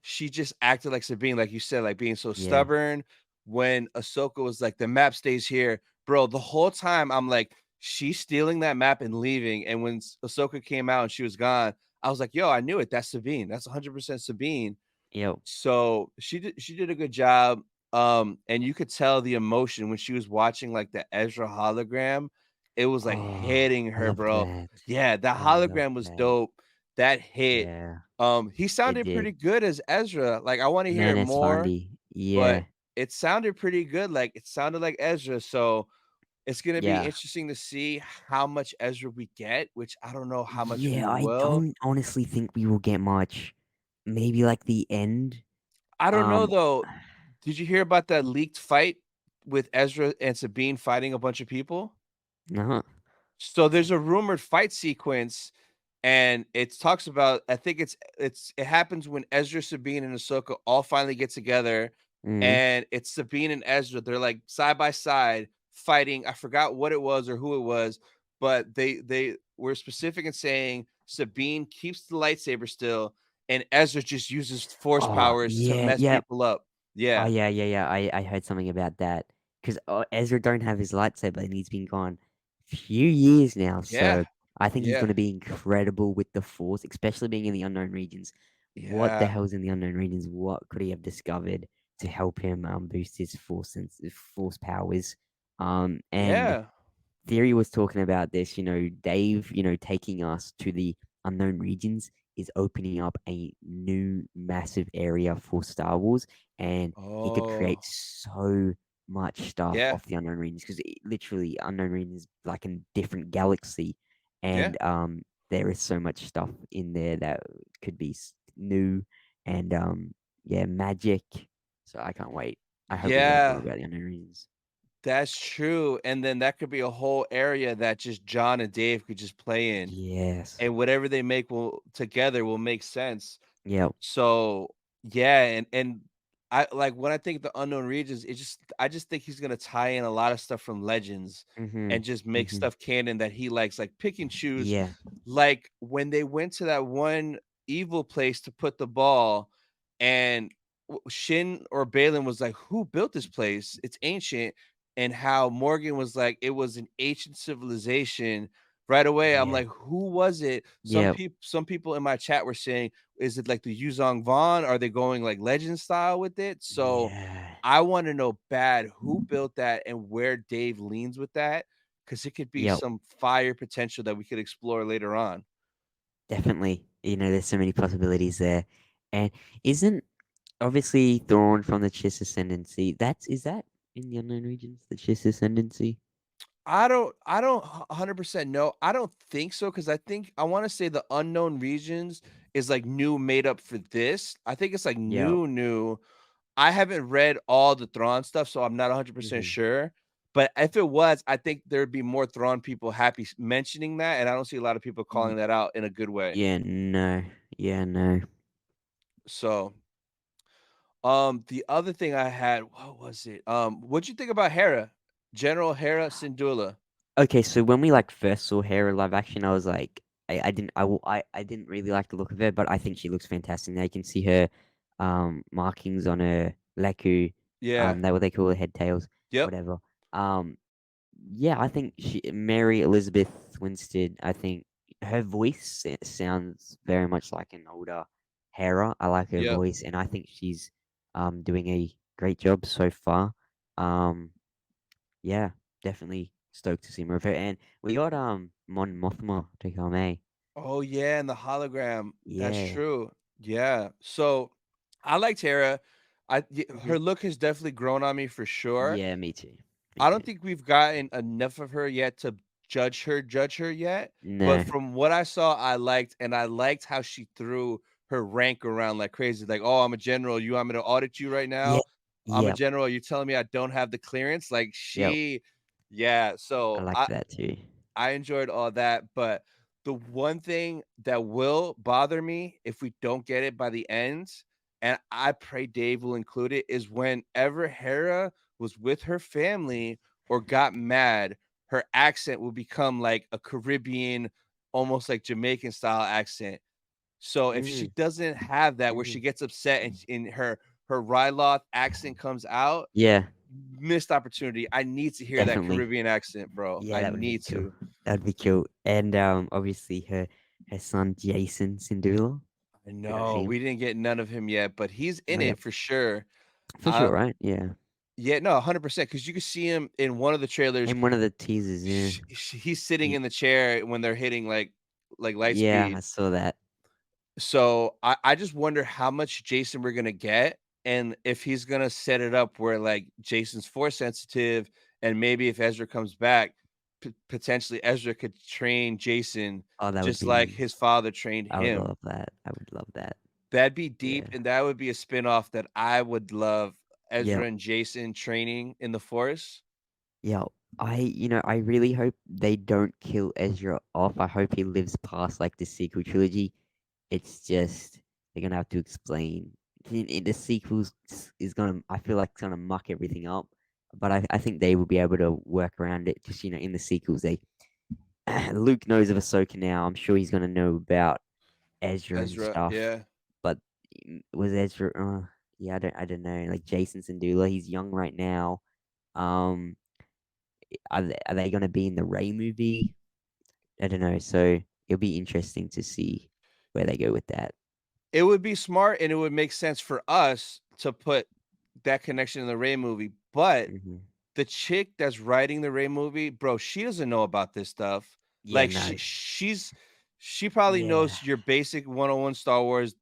Speaker 2: she just acted like Sabine, like you said, like, being so
Speaker 3: yeah.
Speaker 2: stubborn. When Ahsoka was like, "The map stays here." Bro, the whole time, I'm like, "She's stealing that map and leaving," and when Ahsoka came out and she was gone, I was like, "Yo, I knew it. That's Sabine. That's 100% Sabine."
Speaker 3: Yo.
Speaker 2: So she did a good job, and you could tell the emotion when she was watching, like, the Ezra hologram, it was, like,
Speaker 3: Oh,
Speaker 2: hitting
Speaker 3: I
Speaker 2: her,
Speaker 3: love
Speaker 2: bro.
Speaker 3: that.
Speaker 2: Yeah, the
Speaker 3: I love
Speaker 2: hologram was
Speaker 3: that.
Speaker 2: dope. That hit.
Speaker 3: Yeah,
Speaker 2: He
Speaker 3: it
Speaker 2: sounded
Speaker 3: did.
Speaker 2: pretty good as Ezra, like, I wanna hear
Speaker 3: Man,
Speaker 2: it
Speaker 3: it's
Speaker 2: more,
Speaker 3: funny.
Speaker 2: but
Speaker 3: Yeah,
Speaker 2: it sounded pretty good, like, it sounded like Ezra, so it's gonna be
Speaker 3: yeah.
Speaker 2: interesting to see how much Ezra we get, which I don't know how much we
Speaker 3: Yeah, I
Speaker 2: will.
Speaker 3: don't honestly think we will get much. Maybe like the end.
Speaker 2: I don't know,
Speaker 3: Um,
Speaker 2: though. Did you hear about that leaked fight with Ezra and Sabine fighting a bunch of people?
Speaker 3: no.
Speaker 2: So there's a rumored fight sequence, and it talks about I think it happens when Ezra, Sabine, and Ahsoka all finally get together,
Speaker 3: Mm.
Speaker 2: and it's Sabine and Ezra. They're like side by side fighting. I forgot what it was or who it was, but they were specific in saying Sabine keeps the lightsaber still, and Ezra just uses force
Speaker 3: Oh,
Speaker 2: powers to
Speaker 3: yeah,
Speaker 2: mess
Speaker 3: yeah.
Speaker 2: people up.
Speaker 3: Oh,
Speaker 2: Yeah,
Speaker 3: yeah, yeah, yeah. I heard something about that. Because Ezra don't have his lightsaber, and he's been gone few years now.
Speaker 2: yeah,
Speaker 3: So I think he's
Speaker 2: yeah,
Speaker 3: going to be incredible with the Force, especially being in the unknown regions. What the
Speaker 2: yeah,
Speaker 3: hell's in the unknown regions? What could he have discovered to help him boost his force powers? And
Speaker 2: yeah.
Speaker 3: Theory was talking about this, Dave, taking us to the unknown regions is opening up a new massive area for Star Wars, and he could create
Speaker 2: Oh,
Speaker 3: so much stuff
Speaker 2: yeah,
Speaker 3: off the unknown regions because literally unknown regions like a different galaxy,
Speaker 2: yeah.
Speaker 3: and there is so much stuff in there that could be new and yeah, magic. So I can't wait. I hope we learn more
Speaker 2: Yeah,
Speaker 3: about the unknown regions.
Speaker 2: that's true, and then that could be a whole area that just John and Dave could just play in,
Speaker 3: Yes.
Speaker 2: and whatever they make will together will make sense.
Speaker 3: Yep.
Speaker 2: So, yeah, and I like, when I think the unknown regions, I just think he's gonna tie in a lot of stuff from Legends
Speaker 3: Mhm.
Speaker 2: and just make
Speaker 3: Mhm.
Speaker 2: stuff canon that he likes, like, pick and choose.
Speaker 3: Yeah.
Speaker 2: Like, when they went to that one evil place to put the ball, and Shin or Balin was like, "Who built this place? It's ancient." And how Morgan was like, "It was an ancient civilization." Right away, I'm
Speaker 3: Yeah.
Speaker 2: like, "Who was it?"
Speaker 3: Yep.
Speaker 2: Some people in my chat were saying, "Is it like the Yuzong Vaughn? Are they going like legend style with it?" So
Speaker 3: Yeah.
Speaker 2: I want to know bad who built that and where Dave leans with that, because it could be
Speaker 3: Yep.
Speaker 2: some fire potential that we could explore later on.
Speaker 3: Definitely. There's so many possibilities there. And isn't obviously Thrawn from the Chiss Ascendancy? Is that in the unknown regions? The Chiss Ascendancy?
Speaker 2: I don't 100% know. I don't think so, because I think I want to say the unknown regions is like new made up for this. I think it's like
Speaker 3: Yep.
Speaker 2: new. I haven't read all the Thrawn stuff, so I'm not 100%
Speaker 3: Hmm.
Speaker 2: sure. But if it was, I think there'd be more Thrawn people happy mentioning that, and I don't see a lot of people calling that out in a good way.
Speaker 3: Yeah. No. Yeah. No.
Speaker 2: So, the other thing I had, what was it? What'd you think about Hera, General Hera Syndulla?
Speaker 3: Okay. So when we like first saw her in live action, I was like, I didn't really like the look of her, but I think she looks fantastic. Now you can see her, markings on her leku,
Speaker 2: Yeah.
Speaker 3: that what they call her head tails,
Speaker 2: Yep.
Speaker 3: whatever. Um, Yeah, I think Mary Elizabeth Winstead. I think her voice sounds very much like an older Hera. I like her
Speaker 2: Yep.
Speaker 3: voice, and I think she's doing a great job so far. Um, yeah, definitely stoked to see more of her. And we got Mon Mothma to come, eh?
Speaker 2: Oh yeah, and the hologram. That's
Speaker 3: Yeah.
Speaker 2: true. Yeah. So I like Tara.
Speaker 3: Hmm.
Speaker 2: Her look has definitely grown on me for sure.
Speaker 3: Yeah, me too. Me
Speaker 2: I
Speaker 3: too.
Speaker 2: don't think we've gotten enough of her yet to judge her yet. But
Speaker 3: No.
Speaker 2: from what I saw, I liked, and I liked how she threw her rank around like crazy. Like, oh, I'm a general. You want me to audit you right
Speaker 3: Yeah.
Speaker 2: now? I'm a
Speaker 3: Yep.
Speaker 2: general. You're telling me I don't have the clearance? Like
Speaker 3: Yep.
Speaker 2: yeah.
Speaker 3: I
Speaker 2: So
Speaker 3: like that too.
Speaker 2: I enjoyed all that, but the one thing that will bother me if we don't get it by the end, and I pray Dave will include it, is whenever Hera was with her family or got mad, her accent will become like a Caribbean, almost like Jamaican style accent. So if she
Speaker 3: Mm,
Speaker 2: doesn't have that, where she
Speaker 3: mm.
Speaker 2: gets upset and in her Ryloth accent comes out,
Speaker 3: Yeah,
Speaker 2: missed opportunity. I need to hear that
Speaker 3: definitely.
Speaker 2: Caribbean accent, bro.
Speaker 3: Yeah,
Speaker 2: I
Speaker 3: that would be
Speaker 2: need
Speaker 3: cool.
Speaker 2: to.
Speaker 3: That'd be cool. And obviously her son Jason Sindula.
Speaker 2: I
Speaker 3: We got
Speaker 2: know,
Speaker 3: him.
Speaker 2: we didn't get none of him yet, but he's
Speaker 3: Oh,
Speaker 2: in
Speaker 3: yep.
Speaker 2: it for sure.
Speaker 3: For sure,
Speaker 2: Um,
Speaker 3: right? Yeah.
Speaker 2: yeah, no, 100% because you can see him in one of the trailers.
Speaker 3: In one of the teasers, yeah.
Speaker 2: He's sitting
Speaker 3: He,
Speaker 2: in the chair when they're hitting like light
Speaker 3: yeah, I
Speaker 2: speed.
Speaker 3: saw that.
Speaker 2: So I just wonder how much Jason we're gonna get, and if he's gonna set it up where like Jason's force sensitive, and maybe if Ezra comes back, potentially Ezra could train Jason
Speaker 3: Oh, that would
Speaker 2: just like
Speaker 3: be
Speaker 2: his father trained
Speaker 3: I would
Speaker 2: him.
Speaker 3: love that. I would love that.
Speaker 2: That'd be
Speaker 3: Yeah.
Speaker 2: deep, and that would be a spinoff that I would love.
Speaker 3: Yeah.
Speaker 2: Ezra and Jason training in the Force.
Speaker 3: Yeah. I really hope they don't kill Ezra off. I hope he lives past like the sequel trilogy. It's just they're gonna have to explain. In the sequels is gonna. I feel like it's gonna muck everything up. But I think they will be able to work around it. Just in the sequels, they Luke knows of Ahsoka now. I'm sure he's gonna know about Ezra and
Speaker 2: Ezra,
Speaker 3: stuff.
Speaker 2: yeah,
Speaker 3: But was Ezra? Yeah, I don't know. Like Jason Sindula, he's young right now. Um, are they gonna be in the Ray movie? I don't know. So it'll be interesting to see where they go with that.
Speaker 2: it would be smart and it would make sense for us to put that connection in the Ray movie. But
Speaker 3: Hmm.
Speaker 2: the chick that's writing the Ray movie, bro, she doesn't know about this stuff.
Speaker 3: Yeah,
Speaker 2: Like
Speaker 3: no.
Speaker 2: she probably
Speaker 3: Yeah.
Speaker 2: knows your basic 101 Star Wars,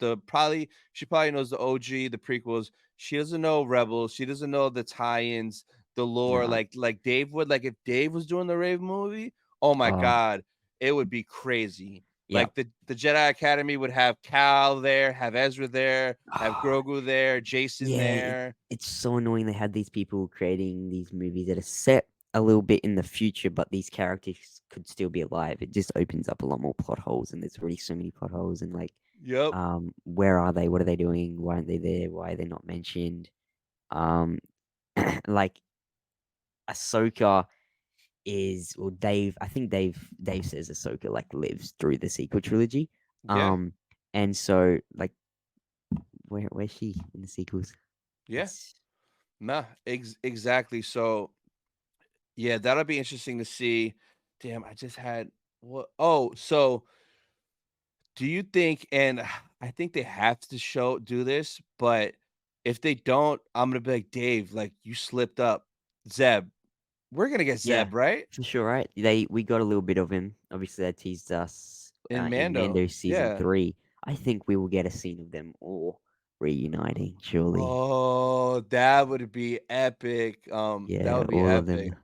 Speaker 2: she probably knows the OG, the prequels. She doesn't know Rebels, she doesn't know the tie-ins, the lore
Speaker 3: No.
Speaker 2: like Dave would. Like if Dave was doing the Ray movie, oh my
Speaker 3: Oh,
Speaker 2: god, it would be crazy.
Speaker 3: yeah.
Speaker 2: Like the Jedi Academy would have Cal there, have Ezra there, have Grogu there, Jason
Speaker 3: Yeah,
Speaker 2: there.
Speaker 3: it's so annoying they had these people creating these movies that are set a little bit in the future, but these characters could still be alive. It just opens up a lot more plot holes, and there's already so many plot holes. And like,
Speaker 2: Yep.
Speaker 3: where are they? What are they doing? Why aren't they there? Why are they not mentioned? Um, like Ahsoka is, well, Dave. I think Dave says Ahsoka like lives through the sequel trilogy.
Speaker 2: Yeah.
Speaker 3: Um, and so like, where's she in the sequels?
Speaker 2: Yeah.
Speaker 3: It's
Speaker 2: Nah, exactly. So yeah, that'll be interesting to see. Damn, I just had what? Oh, so do you think? And I think they have to do this, but if they don't, I'm gonna be like Dave, like you slipped up. Zeb, we're gonna get
Speaker 3: Yeah,
Speaker 2: Zeb right
Speaker 3: for sure, right? We got a little bit of him. Obviously, they teased us
Speaker 2: in
Speaker 3: in Mando
Speaker 2: Mando.
Speaker 3: season
Speaker 2: Yeah.
Speaker 3: 3. I think we will get a scene of them all reuniting. Surely,
Speaker 2: Oh, that would be epic. That
Speaker 3: yeah,
Speaker 2: would be
Speaker 3: all of
Speaker 2: epic.
Speaker 3: them.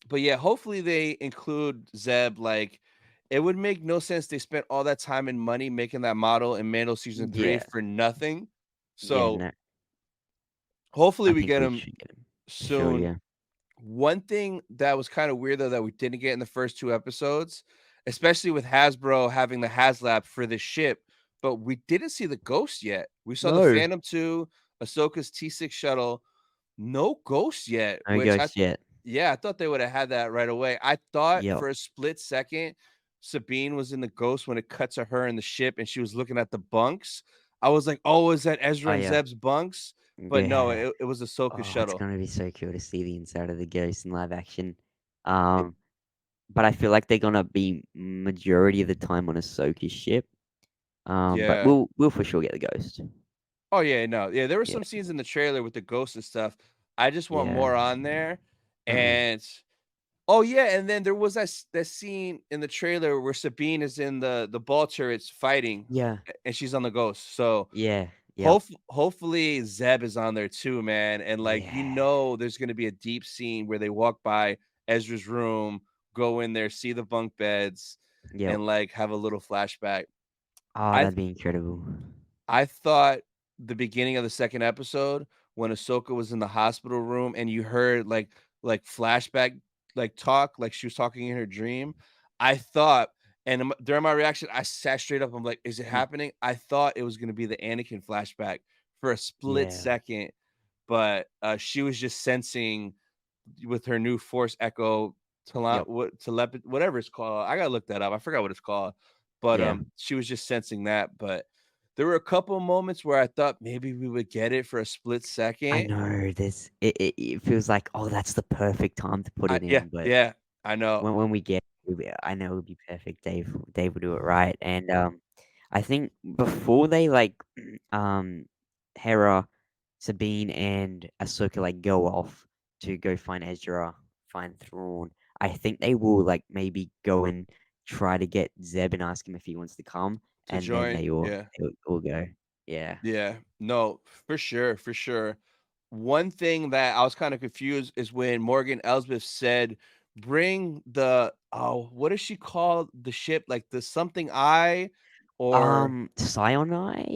Speaker 2: But yeah, hopefully they include Zeb. Like, it would make no sense they spent all that time and money making that model in Mando season 3
Speaker 3: Yeah,
Speaker 2: for nothing.
Speaker 3: yeah.
Speaker 2: So
Speaker 3: No,
Speaker 2: hopefully
Speaker 3: I
Speaker 2: we
Speaker 3: think
Speaker 2: get
Speaker 3: we
Speaker 2: him
Speaker 3: should get him for sure.
Speaker 2: soon.
Speaker 3: Yeah,
Speaker 2: One thing that was kind of weird though that we didn't get in the first two episodes, especially with Hasbro having the HasLab for the ship, but we didn't see the ghost yet. We saw the
Speaker 3: no,
Speaker 2: Phantom 2, Ahsoka's T6 shuttle, no ghost yet,
Speaker 3: no
Speaker 2: which I
Speaker 3: ghost yet.
Speaker 2: yeah, I thought they would have had that right away. I thought
Speaker 3: Yep.
Speaker 2: for a split second Sabine was in the ghost when it cut to her in the ship and she was looking at the bunks. I was like, "Oh, is that
Speaker 3: Oh
Speaker 2: Ezra and
Speaker 3: yeah,
Speaker 2: Zeb's bunks?" But no,
Speaker 3: yeah.
Speaker 2: it was Ahsoka's
Speaker 3: Oh, it's
Speaker 2: shuttle.
Speaker 3: gonna be so cool to see the inside of the ghost in live action. Um, but I feel like they're gonna be majority of the time on Ahsoka's ship. But
Speaker 2: Yeah.
Speaker 3: we'll for sure get the ghost.
Speaker 2: Oh yeah, no, yeah. There were
Speaker 3: Yeah,
Speaker 2: some scenes in the trailer with the ghosts and stuff. I just want
Speaker 3: yeah.
Speaker 2: more on there.
Speaker 3: Uh-uh.
Speaker 2: And oh yeah, and then there was that scene in the trailer where Sabine is in the ball turrets fighting,
Speaker 3: Yeah,
Speaker 2: and she's on the ghost. So
Speaker 3: yeah, yep,
Speaker 2: hopefully Zeb is on there too, man. And like
Speaker 3: yeah,
Speaker 2: there's gonna be a deep scene where they walk by Ezra's room, go in there, see the bunk beds,
Speaker 3: yep.
Speaker 2: and like have a little flashback.
Speaker 3: Oh,
Speaker 2: I
Speaker 3: that'd be incredible.
Speaker 2: I thought the beginning of the second episode when Ahsoka was in the hospital room and you heard flashback talk, like she was talking in her dream. I thought, and during my reaction, I sat straight up. I'm like, "Is it
Speaker 3: Mhm.
Speaker 2: happening?" I thought it was gonna be the Anakin flashback for a split
Speaker 3: Yeah,
Speaker 2: second, but she was just sensing with her new Force Echo
Speaker 3: yep,
Speaker 2: whatever it's called. I gotta look that up. I forgot what it's called, but
Speaker 3: yeah.
Speaker 2: she was just sensing that. But there were a couple of moments where I thought maybe we would get it for a split
Speaker 3: I
Speaker 2: second.
Speaker 3: know this. It feels like, oh, that's the perfect time to put
Speaker 2: I
Speaker 3: it
Speaker 2: Yeah,
Speaker 3: in. But
Speaker 2: yeah, I know.
Speaker 3: when we get, I know it'll be perfect. Dave will do it right. And I think before they like, um, Hera, Sabine, and Ahsoka like go off to go find Ezra, find Thrawn. I think they will like maybe go and try to get Zeb and ask him if he wants to come,
Speaker 2: To
Speaker 3: and then
Speaker 2: join, yeah.
Speaker 3: they all go. Yeah.
Speaker 2: Yeah, no, for sure, for sure. One thing that I was kind of confused is when Morgan Elsbeth said, "Bring the what does she call the ship? Like the something eye, or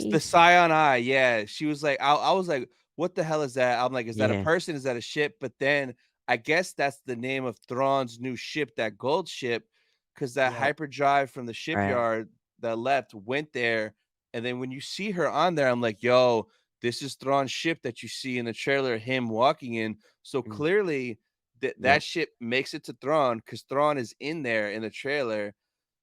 Speaker 2: the
Speaker 3: Sinai.
Speaker 2: Scion Eye." Yeah, she was like, I was like, "What the hell is that?" I'm like, "Is that a
Speaker 3: Yeah.
Speaker 2: person? Is that a ship?" But then I guess that's the name of Thrawn's new ship, that gold ship, because that
Speaker 3: Yep.
Speaker 2: hyperdrive from the
Speaker 3: Right.
Speaker 2: shipyard that left went there. And then when you see her on there, I'm like, "Yo, this is Thrawn's ship that you see in the trailer, him walking in." So
Speaker 3: Mm,
Speaker 2: clearly, that
Speaker 3: yep.
Speaker 2: ship makes it to Thrawn because Thrawn is in there in the trailer.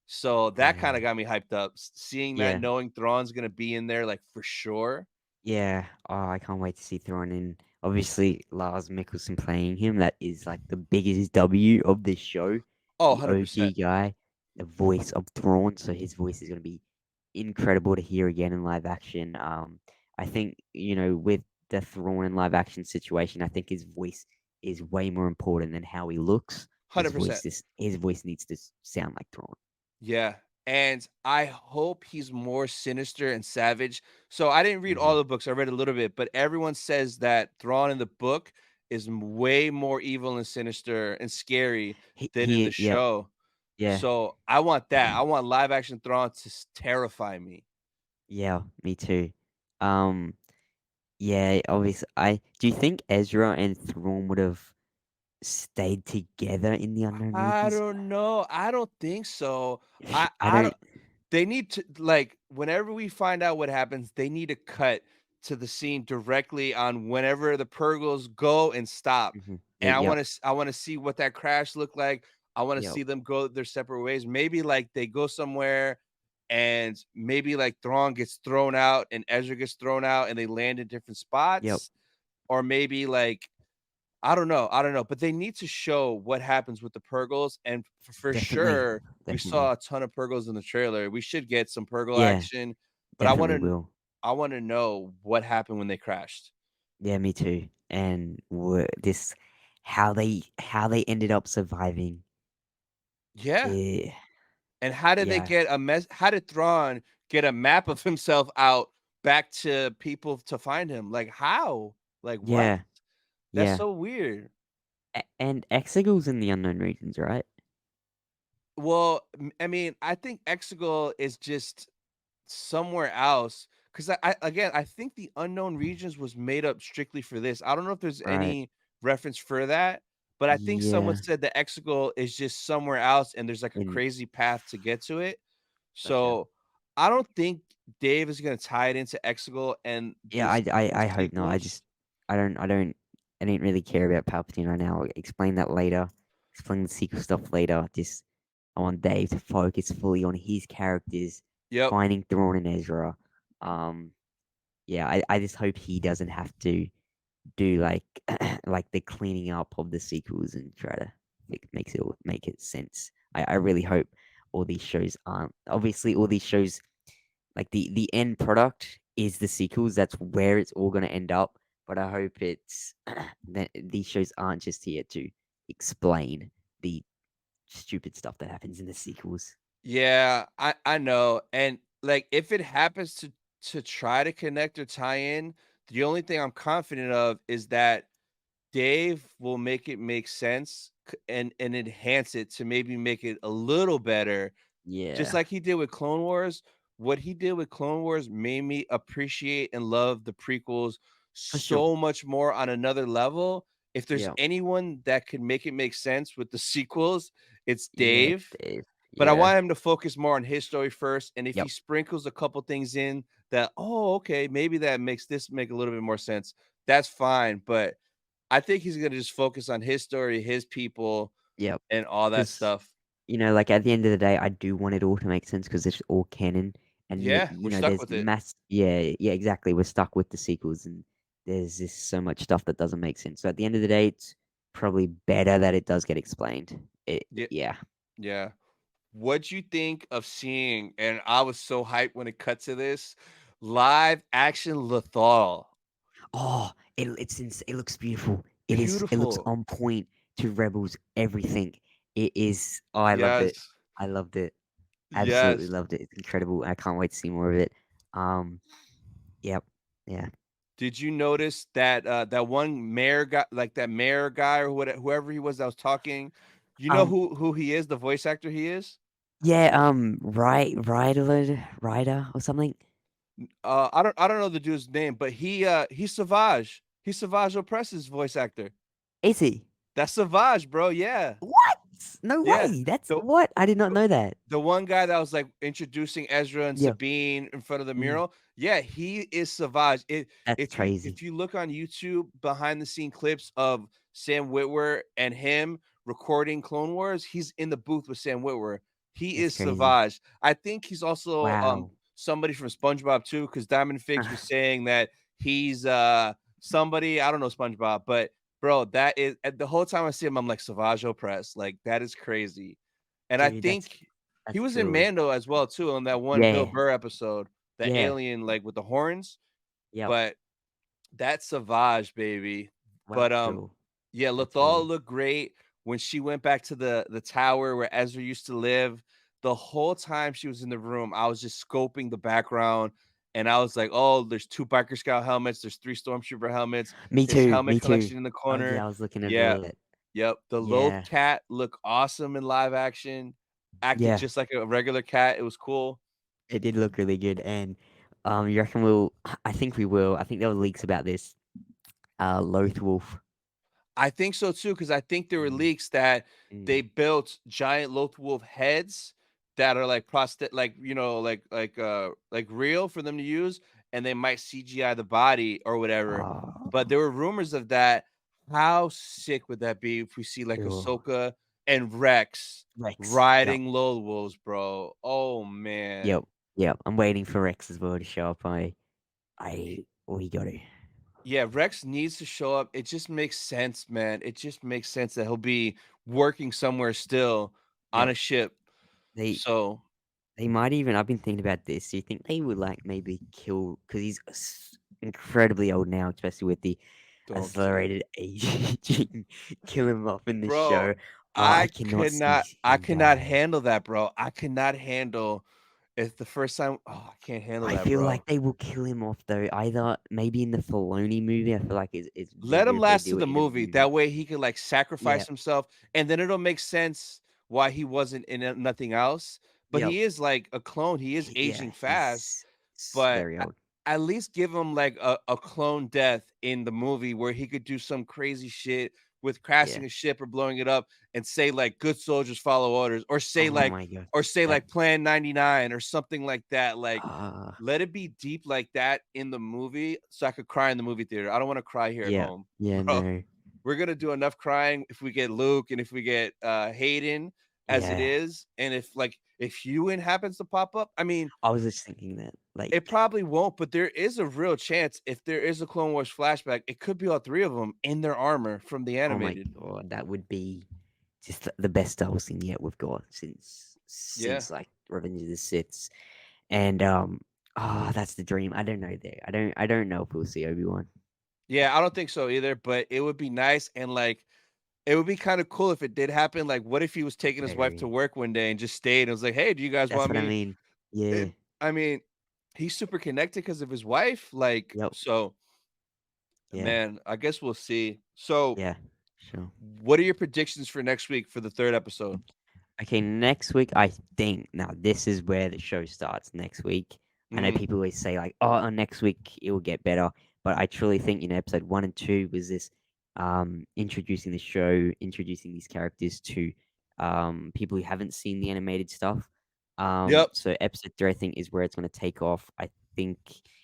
Speaker 2: So that
Speaker 3: Yeah.
Speaker 2: kind of got me hyped up. Seeing that,
Speaker 3: Yeah.
Speaker 2: knowing Thrawn's gonna be in there, like for sure.
Speaker 3: Yeah. Oh, I can't wait to see Thrawn in. Obviously, Lars Mikkelsen playing him. That is like the biggest W of this show.
Speaker 2: Oh,
Speaker 3: The
Speaker 2: 100%.
Speaker 3: OG guy, the voice of Thrawn. So his voice is going to be incredible to hear again in live action. I think, with the Thrawn in live action situation, I think his voice is way more important than how he looks. His voice,
Speaker 2: 100%.
Speaker 3: his voice needs to sound like Thrawn.
Speaker 2: Yeah. And I hope he's more sinister and savage. So I didn't read all
Speaker 3: Hmm.
Speaker 2: the books. I read a little bit, but everyone says that Thrawn in the book is way more evil and sinister and scary than in the
Speaker 3: Yep,
Speaker 2: show.
Speaker 3: yeah.
Speaker 2: So I want that. I want live action Thrawn to terrify me.
Speaker 3: Yeah, me too. Um, yeah, obviously, do you think Ezra and Thrawn would have stayed together in the unknown
Speaker 2: I
Speaker 3: regions?
Speaker 2: don't know. I don't think so. I
Speaker 3: I
Speaker 2: don't.
Speaker 3: don't.
Speaker 2: They need to like whenever we find out what happens, they need to cut to the scene directly on whenever the Purgles go and stop.
Speaker 3: Mhm.
Speaker 2: And
Speaker 3: Yep,
Speaker 2: I want to see what that crash looked like. I want to
Speaker 3: yep,
Speaker 2: see them go their separate ways. Maybe like they go somewhere and maybe like Thrawn gets thrown out and Ezra gets thrown out and they land in different
Speaker 3: yep.
Speaker 2: spots. Or maybe like I don't know, but they need to show what happens with the Purgles, and for
Speaker 3: Definitely,
Speaker 2: sure, we saw
Speaker 3: definitely.
Speaker 2: a ton of Purgles in the trailer. We should get some Purgle
Speaker 3: Yeah,
Speaker 2: action, but
Speaker 3: definitely will.
Speaker 2: I wanna know what happened when they crashed.
Speaker 3: Yeah, me too. And this, how they ended up surviving.
Speaker 2: Yeah,
Speaker 3: Eh,
Speaker 2: and how did they
Speaker 3: yeah,
Speaker 2: get a mess how did Thrawn get a map of himself out back to people to find him? Like, how? Like, what?
Speaker 3: yeah,
Speaker 2: That's
Speaker 3: yeah.
Speaker 2: so weird.
Speaker 3: And Exegal's in the unknown regions, right?
Speaker 2: Well, I mean, I think Exegol is just somewhere else, 'cause I again, I think the unknown regions was made up strictly for this. I don't know if there's
Speaker 3: Right.
Speaker 2: any reference for that, but I think someone
Speaker 3: Yeah.
Speaker 2: said the Exegol is just somewhere else and there's like a
Speaker 3: In
Speaker 2: crazy path to get to it.
Speaker 3: Gotcha.
Speaker 2: So, I don't think Dave is gonna tie it into Exegol and
Speaker 3: Yeah,
Speaker 2: the
Speaker 3: I hope not.
Speaker 2: sequels.
Speaker 3: I don't really care about Palpatine right now. Explain that later. Explain the secret stuff later. Just I want Dave to focus fully on his characters,
Speaker 2: Yep,
Speaker 3: finding Thrawn and Ezra. Um, yeah, I just hope he doesn't have to do like like the cleaning up of the sequels and try to make it sense. I really hope all these shows aren't obviously all these shows like the end product is the sequels. That's where it's all gonna end up. But I hope it's that these shows aren't just here to explain the stupid stuff that happens in the sequels.
Speaker 2: Yeah, I know, and, like, if it happens to try to connect or tie in, the only thing I'm confident of is that Dave will make it make sense and enhance it to maybe make it a little better. Just
Speaker 3: Yeah,
Speaker 2: like he did with Clone Wars, what he did with Clone Wars made me appreciate and love the prequels
Speaker 3: for sure.
Speaker 2: so much more on another level. If there's
Speaker 3: Yeah,
Speaker 2: anyone that can make it make sense with the sequels, it's
Speaker 3: yeah,
Speaker 2: Dave.
Speaker 3: Dave.
Speaker 2: But I
Speaker 3: Yeah,
Speaker 2: want him to focus more on his story first. And if he
Speaker 3: yep,
Speaker 2: sprinkles a couple things in that, oh, okay, maybe that makes this make a little bit more sense. That's fine. But I think he's gonna just focus on his story, his people,
Speaker 3: yep.
Speaker 2: and all that
Speaker 3: Because
Speaker 2: stuff.
Speaker 3: like at the end of the day, I do want it all to make sense because it's all canon, and
Speaker 2: Yeah, we're stuck
Speaker 3: there's
Speaker 2: with it.
Speaker 3: mass. Yeah, yeah, exactly. We're stuck with the sequels, and there's just so much stuff that doesn't make sense. So at the end of the day, it's probably better that it does get explained.
Speaker 2: Yeah,
Speaker 3: Yeah.
Speaker 2: yeah. What'd you think of seeing, and I was so hyped when it cut to this, live action Lethal?
Speaker 3: Oh, it looks beautiful. It looks
Speaker 2: Beautiful.
Speaker 3: on point to Rebels. Everything. It is. Oh, I loved it.
Speaker 2: Yes.
Speaker 3: I loved it. Absolutely
Speaker 2: Yes.
Speaker 3: loved it. It's incredible. I can't wait to see more of it. Um. Yep. Yeah.
Speaker 2: Did you notice that, that one mayor guy, like that mayor guy or whoever he was that was talking, you know
Speaker 3: Um.
Speaker 2: who he is, the voice actor he is?
Speaker 3: Yeah. Ryder or something.
Speaker 2: I don't know the dude's name, but he's Savage. He's Savage Opress's voice actor.
Speaker 3: Is he?
Speaker 2: That's Savage, bro. Yeah.
Speaker 3: What? No
Speaker 2: Yeah.
Speaker 3: way. That's
Speaker 2: The
Speaker 3: what I did not know that.
Speaker 2: The one guy that was, like, introducing Ezra and
Speaker 3: Yeah.
Speaker 2: Sabine in front of the
Speaker 3: Mm,
Speaker 2: mural, yeah, he is Savage.
Speaker 3: that's
Speaker 2: If
Speaker 3: crazy.
Speaker 2: you look on YouTube behind the scene clips of Sam Witwer and him recording Clone Wars, he's in the booth with Sam Witwer. He
Speaker 3: That's
Speaker 2: is
Speaker 3: crazy.
Speaker 2: Savage. I think he's also,
Speaker 3: Wow.
Speaker 2: somebody from SpongeBob too, because Diamond Figs was saying that he's, somebody I don't know SpongeBob, but bro, that is the whole time I see him, I'm like, Savage Opress, like, that is crazy. And I
Speaker 3: Dude,
Speaker 2: think he
Speaker 3: that's
Speaker 2: was in
Speaker 3: cool.
Speaker 2: Mando as well too on that one Bill
Speaker 3: Yeah.
Speaker 2: Burr episode, the
Speaker 3: Yeah.
Speaker 2: alien, like, with the horns,
Speaker 3: Yep.
Speaker 2: but that's Savage, baby.
Speaker 3: Wow,
Speaker 2: But,
Speaker 3: that's cool.
Speaker 2: yeah,
Speaker 3: That's
Speaker 2: Lethal
Speaker 3: cool.
Speaker 2: looked great when she went back to the tower where Ezra used to live. The whole time she was in the room, I was just scoping the background, and I was like, "Oh, there's 2 Biker Scout helmets, there's 3 Stormtrooper helmets,
Speaker 3: Me
Speaker 2: there's
Speaker 3: too.
Speaker 2: helmet
Speaker 3: Me too.
Speaker 2: collection in the
Speaker 3: Oh
Speaker 2: corner."
Speaker 3: yeah, I was looking at all
Speaker 2: Yeah,
Speaker 3: that.
Speaker 2: yep, the Loth
Speaker 3: Yeah.
Speaker 2: cat looked awesome in live action, acted
Speaker 3: Yeah.
Speaker 2: just like a regular cat, it was cool.
Speaker 3: It did look really good. And you reckon we'll I think we will. I think there were leaks about this. Loth Wolf.
Speaker 2: I think so too, because I think there were
Speaker 3: Mm,
Speaker 2: leaks that they
Speaker 3: mm.
Speaker 2: built giant Loth wolf heads that are like like, like real for them to use, and they might CGI the body or whatever. But
Speaker 3: Oh,
Speaker 2: there were rumors of that. How sick would that be if we see like
Speaker 3: ew.
Speaker 2: Ahsoka and Rex
Speaker 3: Rex. Yep.
Speaker 2: riding Loth wolves, bro? Oh man.
Speaker 3: Yep. Yep. I'm waiting for Rex as well to show up. I we got to.
Speaker 2: Yeah, Rex needs to show up. It just makes sense, man. It just makes sense that he'll be working somewhere still on
Speaker 3: Yep.
Speaker 2: a ship.
Speaker 3: They
Speaker 2: So
Speaker 3: They might even. I've been thinking about this. Do you think they would like maybe kill because he's incredibly old now, especially with the
Speaker 2: don't kill him.
Speaker 3: accelerated aging, kill him off in the
Speaker 2: Bro,
Speaker 3: show? Oh, I cannot see
Speaker 2: I
Speaker 3: him
Speaker 2: cannot
Speaker 3: die.
Speaker 2: handle that, bro. I cannot handle it's the first time. Oh, I can't handle
Speaker 3: I
Speaker 2: that,
Speaker 3: feel
Speaker 2: bro.
Speaker 3: like they will kill him off though. Either maybe in the Filoni movie. I feel like it's
Speaker 2: Let
Speaker 3: better
Speaker 2: him
Speaker 3: if they
Speaker 2: last to
Speaker 3: do
Speaker 2: the
Speaker 3: it in a
Speaker 2: movie.
Speaker 3: movie.
Speaker 2: That way he could like
Speaker 3: Yeah.
Speaker 2: sacrifice himself, and then it'll make sense why he wasn't in nothing else. But
Speaker 3: Yep.
Speaker 2: he is like a clone. He is
Speaker 3: Yeah.
Speaker 2: aging fast.
Speaker 3: He's
Speaker 2: But
Speaker 3: very old.
Speaker 2: at least give him like a clone death in the movie where he could do some crazy shit with
Speaker 3: Yeah.
Speaker 2: crashing a ship or blowing it up and say like good soldiers follow orders
Speaker 3: Oh my god.
Speaker 2: or say
Speaker 3: That.
Speaker 2: like plan 99 or something like that. Like
Speaker 3: Uh,
Speaker 2: let it be deep like that in the movie so I could cry in the movie theater. I don't want to cry here at
Speaker 3: yeah.
Speaker 2: home,
Speaker 3: Yeah.
Speaker 2: bro.
Speaker 3: No.
Speaker 2: We're gonna do enough crying if we get Luke and if we get Hayden as it
Speaker 3: Yeah.
Speaker 2: is. And if Ewan happens to pop up, I mean
Speaker 3: I was just thinking that,
Speaker 2: it
Speaker 3: like,
Speaker 2: probably won't, but there is a real chance if there is a Clone Wars flashback, it could be all 3 of them in their armor from the
Speaker 3: oh my
Speaker 2: animated.
Speaker 3: god, that would be just the best Star Wars thing yet we've got
Speaker 2: Yeah.
Speaker 3: since like Revenge of the Siths, and Oh, that's the dream. I don't know there. I don't know if we'll see Obi-Wan.
Speaker 2: Yeah, I don't think so either, but it would be nice and, like, it would be kinda cool if it did happen, like, what if he was taking his wife to
Speaker 3: Very.
Speaker 2: work one day and just stayed and was like, "Hey, do you guys
Speaker 3: That's
Speaker 2: want
Speaker 3: what I
Speaker 2: me?"
Speaker 3: mean. Yeah.
Speaker 2: And, I mean, he's super connected because of his wife, like,
Speaker 3: Yep.
Speaker 2: so,
Speaker 3: Yeah.
Speaker 2: man, I guess we'll see. So,
Speaker 3: Yeah. Sure.
Speaker 2: what are your predictions for next week for the 3rd episode?
Speaker 3: Okay, next week, I think now this is where the show starts next week. I know
Speaker 2: Mhm.
Speaker 3: people always say like, "Oh, next week it will get better," but I truly think episode 1 and 2 was this introducing the show, introducing these characters to people who haven't seen the animated stuff.
Speaker 2: Yep,
Speaker 3: So episode 3, I think, is where it's going to take off. I think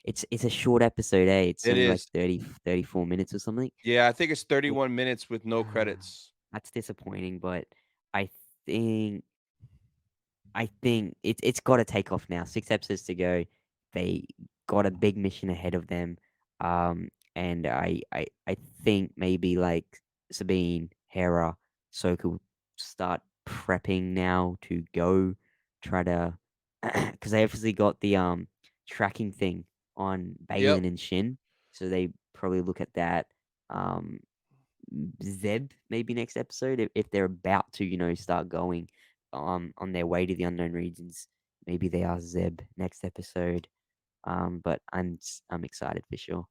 Speaker 3: it's a short episode, eh? It's
Speaker 2: it
Speaker 3: only like
Speaker 2: is.
Speaker 3: 30, 34 minutes or something.
Speaker 2: Yeah, I think it's
Speaker 3: It,
Speaker 2: 31 minutes with no credits.
Speaker 3: that's disappointing, but I think it's got to take off now. 6 episodes to go. They got a big mission ahead of them. And I think maybe like Sabine, Hera, Soka will start prepping now to go try to, because they obviously got the tracking thing on
Speaker 2: Yep,
Speaker 3: Balin and Shin, so they probably look at that. Um, Zeb maybe next episode if they're about to start going on their way to the unknown regions. Maybe they are Zeb next episode. But I'm excited for sure.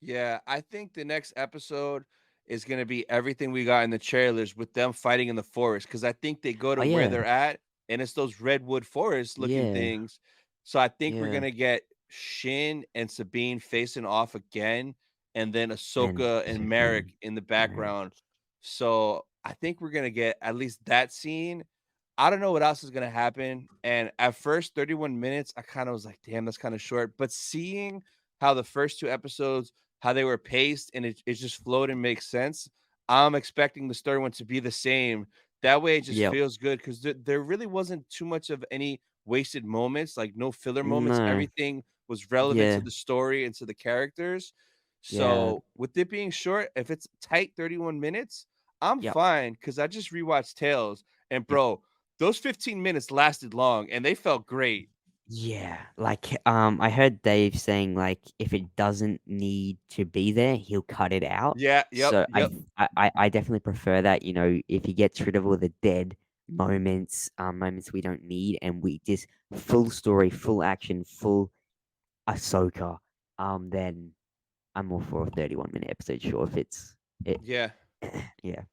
Speaker 2: yeah, I think the next episode is gonna be everything we got in the trailers with them fighting in the forest because I think they go
Speaker 3: Oh
Speaker 2: to where
Speaker 3: yeah,
Speaker 2: they're at, and it's those redwood forest looking
Speaker 3: yeah,
Speaker 2: things. So I think we're
Speaker 3: yeah.
Speaker 2: gonna get Shin and Sabine facing off again, and then
Speaker 3: And
Speaker 2: Ahsoka and
Speaker 3: Ahsoka
Speaker 2: Merrick
Speaker 3: and
Speaker 2: in the
Speaker 3: Mary.
Speaker 2: background. So I think we're gonna get at least that scene. I don't know what else is gonna happen. And at first, 31 minutes, I kind of was like, damn, that's kind of short. But seeing how the first 2 episodes how they were paced and it just flowed and makes sense. I'm expecting the third one to be the same. That way it just
Speaker 3: Yep.
Speaker 2: feels good because there really wasn't too much of any wasted moments, like no filler moments.
Speaker 3: No.
Speaker 2: Everything was relevant to
Speaker 3: Yeah.
Speaker 2: the story and to the characters.
Speaker 3: Yeah.
Speaker 2: So with it being short, if it's tight 31 minutes, I'm
Speaker 3: Yep.
Speaker 2: fine because I just rewatched Tales. And
Speaker 3: Yep.
Speaker 2: bro, those 15 minutes lasted long and they felt great.
Speaker 3: Yeah, like I heard Dave saying like if it doesn't need to be there, he'll cut it out.
Speaker 2: Yeah, yep,
Speaker 3: So
Speaker 2: yep.
Speaker 3: I definitely prefer that. If he gets rid of all the dead moments we don't need, and we just full story, full action, full Ahsoka, then I'm all for a 31-minute episode. Sure, if it's it,
Speaker 2: Yeah.
Speaker 3: yeah,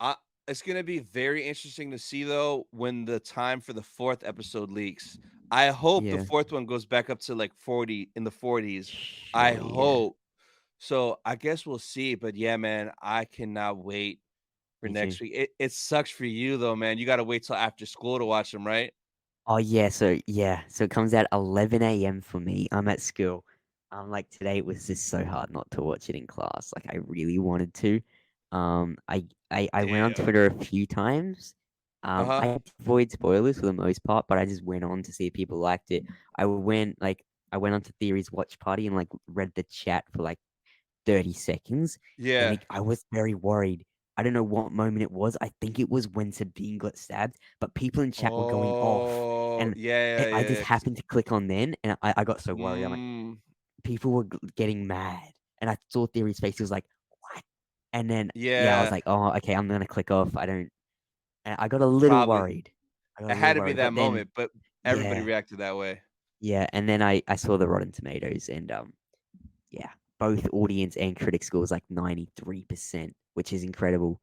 Speaker 2: I it's gonna be very interesting to see though when the time for the 4th episode leaks. I hope the
Speaker 3: yeah,
Speaker 2: 4th one goes back up to like 40 in the 40s. I
Speaker 3: sure, yeah,
Speaker 2: hope. So I guess we'll see. But yeah, man, I cannot wait for
Speaker 3: me too.
Speaker 2: next week. It sucks for you though, man. You gotta wait till after school to watch them, right?
Speaker 3: Oh so it comes out 11 a.m. for me. I'm at school. Like today it was just so hard not to watch it in class. Like I really wanted to. I went on
Speaker 2: Damn.
Speaker 3: Twitter a few times.
Speaker 2: Uh-huh.
Speaker 3: I avoid spoilers for the most part, but I just went on to see if people liked it. I went on to Theory's watch party and like read the chat for like 30 seconds, and
Speaker 2: Yeah.
Speaker 3: I was very worried. I don't know what moment it was. I think it was when Sabine got stabbed, but people in chat were going off,
Speaker 2: Oh,
Speaker 3: and
Speaker 2: yeah, yeah,
Speaker 3: I just
Speaker 2: yeah.
Speaker 3: happened to click on then, and I got so worried. I'm like,
Speaker 2: Mm,
Speaker 3: people were getting mad, and I saw Theory's face. He was like, "What?" And then yeah, I was
Speaker 2: yeah,
Speaker 3: like, "Oh, okay, I'm gonna click off." I don't. And I got a little
Speaker 2: probably.
Speaker 3: worried. I got
Speaker 2: It
Speaker 3: a
Speaker 2: had
Speaker 3: little
Speaker 2: to be
Speaker 3: worried,
Speaker 2: that
Speaker 3: but then
Speaker 2: moment, but everybody
Speaker 3: yeah,
Speaker 2: reacted that way.
Speaker 3: yeah, and then I saw the Rotten Tomatoes, and yeah, both audience and critic scores like 93%, which is incredible.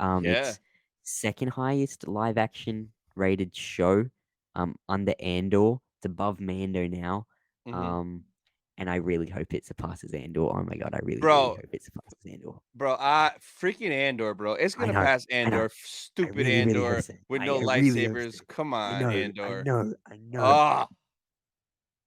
Speaker 2: Yeah.
Speaker 3: It's second highest live action rated show, under Andor. It's above Mando now.
Speaker 2: Mhm.
Speaker 3: Um, and I really hope it surpasses Andor. Oh my god, I really, really
Speaker 2: Bro,
Speaker 3: hope it surpasses Andor.
Speaker 2: freaking Andor, bro. It's
Speaker 3: I
Speaker 2: gonna
Speaker 3: know,
Speaker 2: pass
Speaker 3: I know.
Speaker 2: Andor.
Speaker 3: I
Speaker 2: Stupid
Speaker 3: really, really hope
Speaker 2: Andor
Speaker 3: so.
Speaker 2: with no
Speaker 3: I really hope so.
Speaker 2: lightsabers. Come
Speaker 3: I
Speaker 2: on,
Speaker 3: know, I
Speaker 2: Andor.
Speaker 3: know, I know.
Speaker 2: Ah,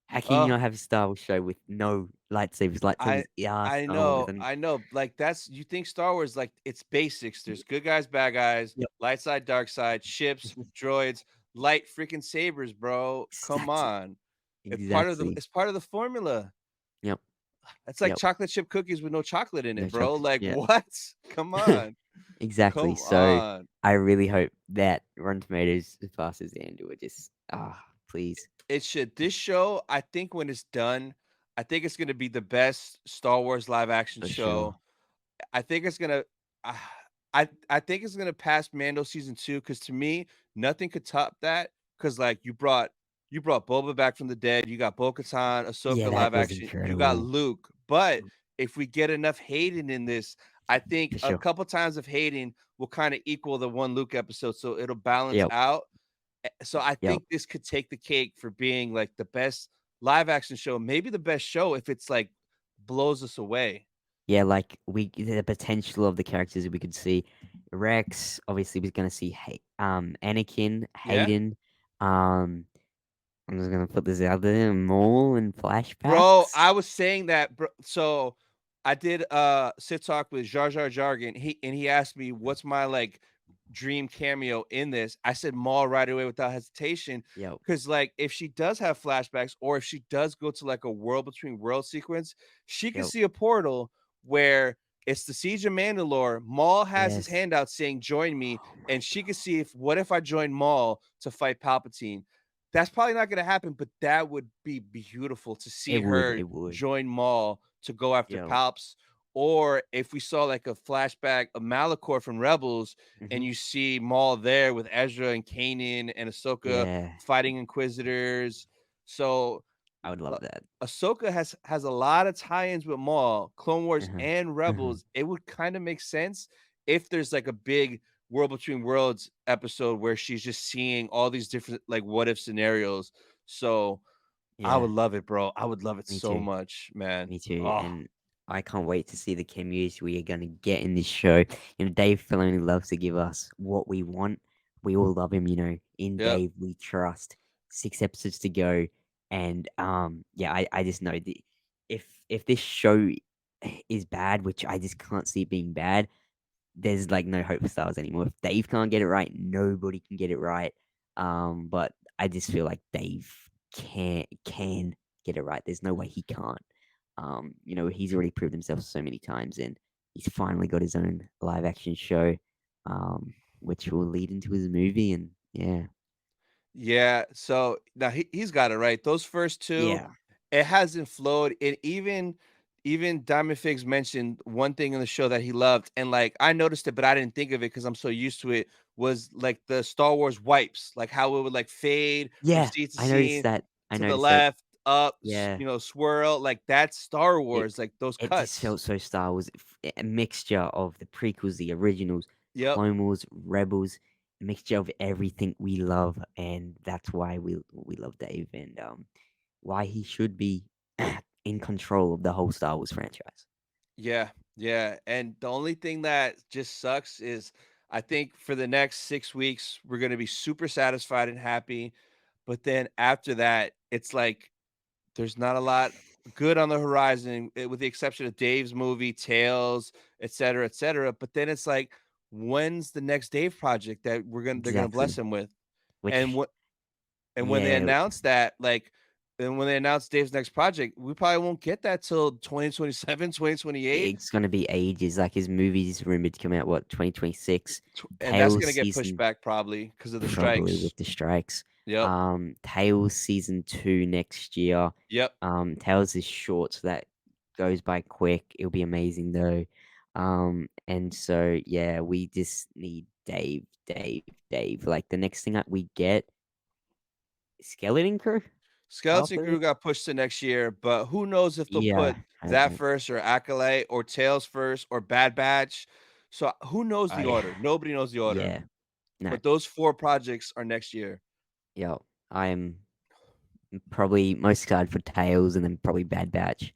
Speaker 3: How can you
Speaker 2: oh,
Speaker 3: not have a Star Wars show with no lightsabers?
Speaker 2: I
Speaker 3: Lightsabers are Star Wars, and
Speaker 2: I know. Like that's you think Star Wars like it's basics. There's good guys, bad guys,
Speaker 3: yep.
Speaker 2: light side, dark side, ships, droids, light freaking sabers, bro. Come
Speaker 3: Exactly.
Speaker 2: on.
Speaker 3: Exactly.
Speaker 2: It's part of the formula.
Speaker 3: Yep.
Speaker 2: It's like
Speaker 3: Yep.
Speaker 2: chocolate chip cookies with no chocolate in
Speaker 3: No
Speaker 2: it, bro.
Speaker 3: chocolate.
Speaker 2: Like
Speaker 3: Yeah.
Speaker 2: what? Come on.
Speaker 3: Exactly.
Speaker 2: Come
Speaker 3: So
Speaker 2: on.
Speaker 3: I really hope that Rotten Tomatoes surpasses Andor. Just please.
Speaker 2: It should. This show, I think when it's done, I think it's gonna be the best Star Wars live action
Speaker 3: for
Speaker 2: show.
Speaker 3: sure.
Speaker 2: I think it's gonna I think it's gonna pass Mando season 2 because to me, nothing could top that. Because like, you brought Boba back from the dead, you got Bo-Katan,
Speaker 3: Yeah,
Speaker 2: Ahsoka
Speaker 3: that
Speaker 2: live
Speaker 3: was
Speaker 2: action, you got
Speaker 3: incredible.
Speaker 2: Luke, but if we get enough Hayden in this, I think
Speaker 3: For
Speaker 2: a
Speaker 3: sure.
Speaker 2: couple times of Hayden will kinda equal the one Luke episode, so it'll balance
Speaker 3: Yep.
Speaker 2: out. So I
Speaker 3: Yep.
Speaker 2: think this could take the cake for being, like, the best live action show, maybe the best show if it's, like, blows us away.
Speaker 3: Yeah, like the potential of the characters we could see. Rex, obviously, we're gonna see Anakin,
Speaker 2: Yeah?
Speaker 3: Hayden. Um, I'm just gonna put this out there, Maul and
Speaker 2: Bro,
Speaker 3: flashbacks.
Speaker 2: I was saying that, bro. So I did Sith Talk with Jar Jar Jargon. He asked me what's my like dream cameo in this. I said Maul right away without hesitation.
Speaker 3: Yep.
Speaker 2: Cause like if she does have flashbacks or if she does go to like a world between world sequence, she can
Speaker 3: Yep.
Speaker 2: see a portal where it's the Siege of Mandalore. Maul has his
Speaker 3: Yes.
Speaker 2: hand out saying, join me,
Speaker 3: Oh my
Speaker 2: and she can
Speaker 3: god.
Speaker 2: see if what if I join Maul to fight Palpatine. That's probably not gonna happen, but that would be beautiful to see
Speaker 3: It would.
Speaker 2: her
Speaker 3: It would.
Speaker 2: join Maul to go after
Speaker 3: Yep.
Speaker 2: Palps. Or if we saw like a flashback of Malachor from Rebels, and
Speaker 3: Mhm.
Speaker 2: you see Maul there with Ezra and Kanan and Ahsoka
Speaker 3: Yeah.
Speaker 2: fighting Inquisitors. So
Speaker 3: I would
Speaker 2: uh,
Speaker 3: love that.
Speaker 2: Ahsoka has a lot of tie-ins with Maul, Clone Wars,
Speaker 3: Uh-huh.
Speaker 2: and
Speaker 3: Uh-huh.
Speaker 2: Rebels. It would kind of make sense if there's like a big World Between Worlds episode where she's just seeing all these different like what if scenarios. So I
Speaker 3: Yeah.
Speaker 2: would love it, bro. I would love it
Speaker 3: Me
Speaker 2: so
Speaker 3: too.
Speaker 2: much, man.
Speaker 3: Me too,
Speaker 2: Oh,
Speaker 3: and I can't wait to see the cameos we are gonna get in this show. Dave Filoni loves to give us what we want. We all love him, In
Speaker 2: yep.
Speaker 3: Dave, we trust. 6 episodes to go, and yeah, I just know that if this show is bad, which I just can't see it being bad, there's like no hope for Star Wars anymore. If Dave can't get it right, nobody can get it right. But I just feel like Dave can get it right. There's no way he can't. He's already proved himself so many times, and he's finally got his own live action show, which will lead into his movie. And yeah,
Speaker 2: Yeah, so now he's got it right. Those first 2,
Speaker 3: yeah,
Speaker 2: it hasn't flowed. And even Diamond Figs mentioned one thing in the show that he loved, and like I noticed it, but I didn't think of it because I'm so used to it. Was like the Star Wars wipes, like how it would like fade from
Speaker 3: yeah.
Speaker 2: scene to
Speaker 3: I noticed
Speaker 2: scene,
Speaker 3: that. I
Speaker 2: to the
Speaker 3: noticed that.
Speaker 2: left, up,
Speaker 3: Yeah,
Speaker 2: swirl. Like that's Star
Speaker 3: it
Speaker 2: Wars. Like those
Speaker 3: it just
Speaker 2: cuts.
Speaker 3: felt so Star Wars, a mixture of the prequels, the originals,
Speaker 2: Yep.
Speaker 3: Clone Wars, Rebels, a mixture of everything we love, and that's why we love Dave, and why he should be in control of the whole Star Wars franchise.
Speaker 2: Yeah, yeah, and the only thing that just sucks is I think for the next 6 weeks, we're gonna be super satisfied and happy, but then after that, it's like there's not a lot good on the horizon, with the exception of Dave's movie, Tales, et cetera, but then it's like, when's the next Dave project that they're gonna bless
Speaker 3: Exactly.
Speaker 2: him with? And
Speaker 3: Which,
Speaker 2: what and when they
Speaker 3: yeah,
Speaker 2: announce that, like and when they announce Dave's next project, we probably won't get that till 2027, 2028.
Speaker 3: it's gonna be ages. Like his movie's rumored to come out, what, 2026?
Speaker 2: And that's
Speaker 3: Tales
Speaker 2: gonna get pushed
Speaker 3: season,
Speaker 2: back probably because of the
Speaker 3: probably
Speaker 2: strikes.
Speaker 3: with the strikes.
Speaker 2: Yep.
Speaker 3: Tales season 2 next year.
Speaker 2: Yep.
Speaker 3: Tales is short, so that goes by quick. It'll be amazing though. And so yeah, we just need Dave, Dave, Dave. Like the next thing that we get, Skeleton Crew
Speaker 2: Skeleton
Speaker 3: after
Speaker 2: Crew
Speaker 3: it.
Speaker 2: got pushed to next year, but who knows if they'll
Speaker 3: Yeah,
Speaker 2: put
Speaker 3: hope
Speaker 2: that
Speaker 3: not.
Speaker 2: first or Acolyte or Tails first or Bad Batch. So who knows the
Speaker 3: I
Speaker 2: order? Nobody knows the order.
Speaker 3: yeah, no,
Speaker 2: But those 4 projects are next year.
Speaker 3: yeah. I'm probably most excited for Tails, and then probably Bad Batch,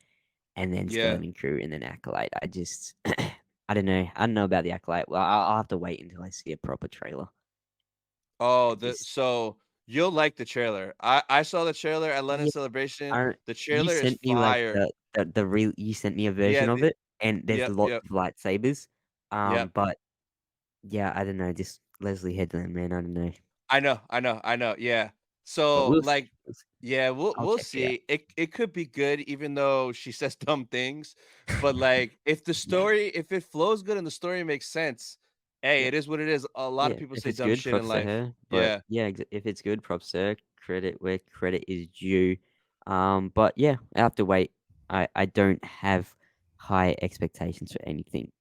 Speaker 3: and then
Speaker 2: Yeah.
Speaker 3: Skeleton Crew, and then Acolyte. I just, I don't know. I don't know about the Acolyte. Well, I'll have to wait until I see a proper trailer.
Speaker 2: Oh,
Speaker 3: I just,
Speaker 2: so you'll like the trailer. I saw the trailer at London
Speaker 3: yeah,
Speaker 2: Celebration.
Speaker 3: I don't.
Speaker 2: The
Speaker 3: You
Speaker 2: trailer is
Speaker 3: sent me like
Speaker 2: fire.
Speaker 3: the real. You sent me a
Speaker 2: Yeah,
Speaker 3: version of it, and there's
Speaker 2: yep,
Speaker 3: lots
Speaker 2: yep,
Speaker 3: of lightsabers.
Speaker 2: yep.
Speaker 3: But yeah, I don't know. Just Leslie Headland, man. I don't know.
Speaker 2: I know, yeah.
Speaker 3: But
Speaker 2: So,
Speaker 3: we'll see.
Speaker 2: like yeah,
Speaker 3: I'll
Speaker 2: we'll
Speaker 3: check it out.
Speaker 2: see. It could be good even though she says dumb things, but, like,
Speaker 3: Yeah.
Speaker 2: if it flows good and the story makes sense, hey,
Speaker 3: Yeah.
Speaker 2: it is what it is. A lot of
Speaker 3: Yeah,
Speaker 2: people
Speaker 3: if
Speaker 2: say
Speaker 3: it's
Speaker 2: dumb
Speaker 3: good,
Speaker 2: shit in
Speaker 3: props to
Speaker 2: life.
Speaker 3: her. But
Speaker 2: Yeah.
Speaker 3: yeah, if it's good, props to her. credit where credit is due. But yeah, I have to wait. I don't have high expectations for anything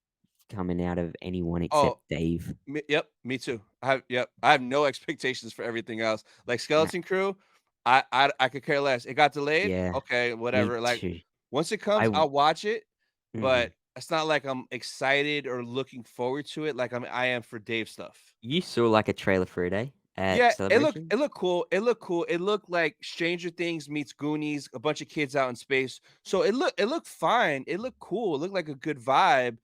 Speaker 3: coming out of anyone except
Speaker 2: Oh,
Speaker 3: Dave.
Speaker 2: yep, me too. I have no expectations for everything else. Like
Speaker 3: Nah,
Speaker 2: Skeleton Crew, I could care less. It got delayed.
Speaker 3: yeah,
Speaker 2: Okay,
Speaker 3: me
Speaker 2: whatever. Like
Speaker 3: too.
Speaker 2: once it
Speaker 3: I
Speaker 2: comes,
Speaker 3: w-
Speaker 2: I'll watch it,
Speaker 3: mhm.
Speaker 2: but it's not like I'm excited or looking forward to it like I am for Dave stuff.
Speaker 3: You saw like a trailer for it, eh? At
Speaker 2: Yeah,
Speaker 3: Celebration?
Speaker 2: it looked cool. It looked cool. It looked like Stranger Things meets Goonies, a bunch of kids out in space. So it looked fine. It looked cool. It looked like a good vibe.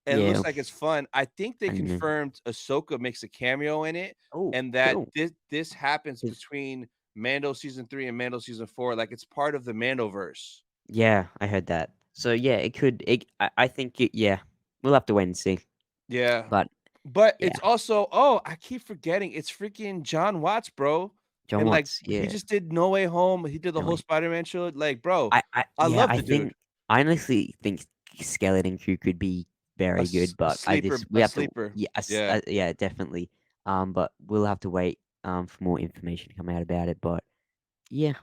Speaker 2: And it
Speaker 3: Yeah,
Speaker 2: looks like it's fun. I think they
Speaker 3: I know.
Speaker 2: confirmed Ahsoka makes a cameo in it,
Speaker 3: Oh,
Speaker 2: and that
Speaker 3: cool.
Speaker 2: this happens
Speaker 3: 'Cause
Speaker 2: between Mando season 3 and Mando season 4. Like it's part of the Mandoverse.
Speaker 3: yeah, I heard that. So yeah, it could. I think it. Yeah, we'll have to wait and see.
Speaker 2: Yeah.
Speaker 3: But
Speaker 2: But
Speaker 3: yeah,
Speaker 2: it's also oh, I keep forgetting it's freaking John Watts, bro.
Speaker 3: John
Speaker 2: And like
Speaker 3: Watts.
Speaker 2: he
Speaker 3: Yeah,
Speaker 2: just did No Way Home. He did the
Speaker 3: no
Speaker 2: whole
Speaker 3: way.
Speaker 2: Spider-Man show. Like, bro,
Speaker 3: I
Speaker 2: I
Speaker 3: yeah,
Speaker 2: love the dude.
Speaker 3: I honestly think Skeleton Crew could be very good,
Speaker 2: A
Speaker 3: but
Speaker 2: sleeper,
Speaker 3: we
Speaker 2: a
Speaker 3: have to.
Speaker 2: sleeper.
Speaker 3: Yeah,
Speaker 2: Yeah.
Speaker 3: yeah, definitely. But we'll have to wait for more information to come out about it. But yeah,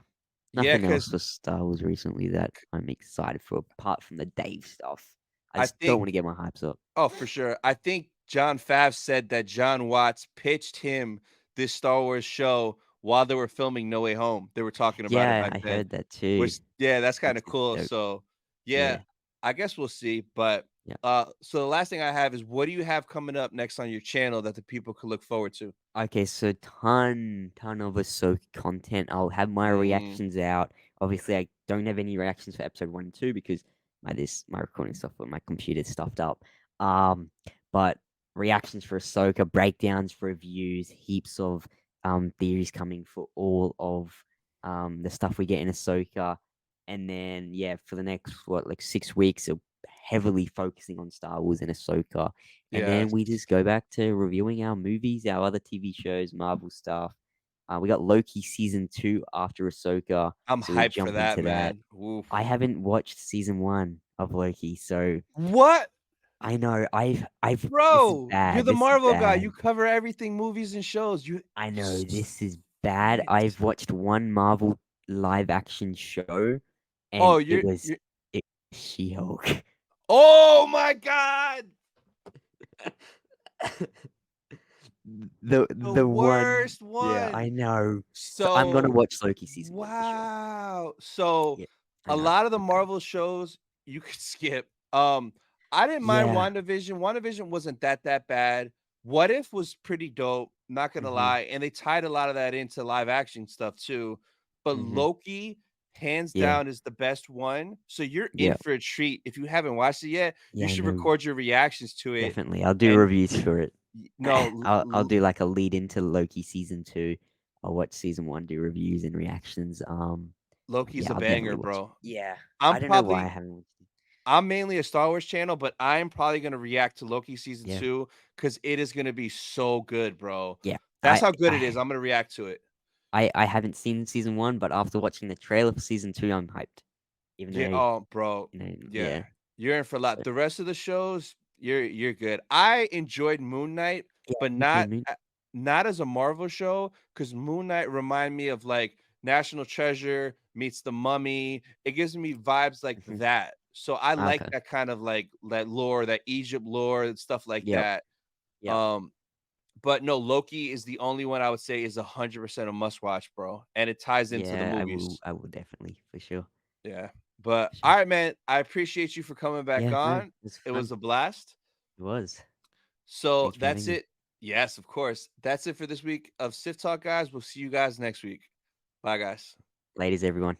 Speaker 2: Yeah,
Speaker 3: nothing else
Speaker 2: because
Speaker 3: for Star Wars recently that I'm excited for, apart from the Dave stuff. I
Speaker 2: I
Speaker 3: just don't
Speaker 2: think
Speaker 3: want to get my hopes up.
Speaker 2: oh, for sure. I think John Favs said that John Watts pitched him this Star Wars show while they were filming No Way Home. They were talking about it
Speaker 3: Yeah,
Speaker 2: back
Speaker 3: I
Speaker 2: then,
Speaker 3: heard that too.
Speaker 2: which yeah, that's kinda
Speaker 3: Which is
Speaker 2: cool.
Speaker 3: dope.
Speaker 2: So, yeah,
Speaker 3: Yeah,
Speaker 2: I guess we'll see, but,
Speaker 3: yeah.
Speaker 2: so the last thing I have is what do you have coming up next on your channel that the people could look forward to?
Speaker 3: Okay, so ton of Ahsoka content. I'll have my
Speaker 2: Mm,
Speaker 3: reactions out. Obviously, I don't have any reactions for episode 1 and 2 because my recording software, my computer's stuffed up. Um, but reactions for Ahsoka, breakdowns, reviews, heaps of theories coming for all of the stuff we get in Ahsoka, and then yeah, for the next what like 6 weeks, heavily focusing on Star Wars and Ahsoka, and then
Speaker 2: yes.
Speaker 3: we just go back to reviewing our movies, our other TV shows, Marvel stuff. We got Loki season 2 after Ahsoka,
Speaker 2: I'm
Speaker 3: so we'll
Speaker 2: hyped for
Speaker 3: jump
Speaker 2: that,
Speaker 3: into that.
Speaker 2: man. Oof.
Speaker 3: I haven't watched season 1 of Loki, so
Speaker 2: What?
Speaker 3: I know I've this is
Speaker 2: Bro, you're
Speaker 3: bad.
Speaker 2: the
Speaker 3: This is
Speaker 2: Marvel guy. You
Speaker 3: bad.
Speaker 2: cover everything, movies and shows. You
Speaker 3: I know
Speaker 2: s
Speaker 3: this is bad.
Speaker 2: it's
Speaker 3: I've watched one Marvel live action show, and
Speaker 2: oh,
Speaker 3: it She-Hulk.
Speaker 2: oh my god! The
Speaker 3: The one,
Speaker 2: worst
Speaker 3: yeah,
Speaker 2: one.
Speaker 3: I know. So I'm gonna
Speaker 2: So
Speaker 3: watch Loki season 1 for sure.
Speaker 2: wow. So
Speaker 3: Yeah, I
Speaker 2: a
Speaker 3: know.
Speaker 2: lot of the
Speaker 3: I'm gonna.
Speaker 2: Marvel shows you could skip. I didn't mind
Speaker 3: Yeah.
Speaker 2: WandaVision. WandaVision wasn't that bad. What If was pretty dope, not gonna
Speaker 3: Mhm.
Speaker 2: lie. And they tied a lot of that into live action stuff too. But
Speaker 3: Mhm.
Speaker 2: Loki, hands
Speaker 3: Yeah.
Speaker 2: down, is the best one. So you're in
Speaker 3: Yeah.
Speaker 2: for a treat. If you haven't watched it yet, you
Speaker 3: Yeah. I
Speaker 2: should
Speaker 3: know.
Speaker 2: record your reactions to it.
Speaker 3: Definitely. I'll do
Speaker 2: And
Speaker 3: reviews for it.
Speaker 2: no,
Speaker 3: I'll do like a lead into Loki season 2. I'll watch season 1, do reviews and reactions.
Speaker 2: Loki's
Speaker 3: Yeah,
Speaker 2: a
Speaker 3: I'll
Speaker 2: banger,
Speaker 3: definitely watch it.
Speaker 2: bro.
Speaker 3: Yeah.
Speaker 2: I'm
Speaker 3: I don't know why I
Speaker 2: probably
Speaker 3: haven't watched it.
Speaker 2: I'm mainly a Star Wars channel, but I'm probably gonna react to Loki season
Speaker 3: Yeah.
Speaker 2: 2 because it is gonna be so good, bro.
Speaker 3: Yeah.
Speaker 2: That's how good it is. I'm gonna react to it.
Speaker 3: I haven't seen season 1, but after watching the trailer for season 2, I'm hyped. Even
Speaker 2: Yeah,
Speaker 3: though,
Speaker 2: oh, bro.
Speaker 3: yeah.
Speaker 2: Yeah. You're in for a
Speaker 3: So
Speaker 2: lot. The rest of the shows, you're good. I enjoyed Moon Knight,
Speaker 3: yeah,
Speaker 2: but
Speaker 3: me too.
Speaker 2: not as a Marvel show, because Moon Knight remind me of like National Treasure meets The Mummy. It gives me vibes like
Speaker 3: Mhm.
Speaker 2: that. So I like
Speaker 3: Okay.
Speaker 2: that kind of like that lore, that Egypt lore and stuff like
Speaker 3: Yep.
Speaker 2: that.
Speaker 3: Yep.
Speaker 2: Um, but no, Loki is the only one I would say is 100% a must watch, bro. And it ties into the
Speaker 3: Yeah,
Speaker 2: movies.
Speaker 3: I will definitely for sure.
Speaker 2: Yeah. But
Speaker 3: For
Speaker 2: all
Speaker 3: sure.
Speaker 2: right, man. I appreciate you for coming back
Speaker 3: Yeah, no,
Speaker 2: on.
Speaker 3: it's
Speaker 2: It was
Speaker 3: fun.
Speaker 2: a blast.
Speaker 3: It was.
Speaker 2: So
Speaker 3: Thanks for
Speaker 2: that's
Speaker 3: having me.
Speaker 2: it. Yes, of course. That's it for this week of Sith Talk, guys. We'll see you guys next week. Bye, guys.
Speaker 3: Ladies, everyone.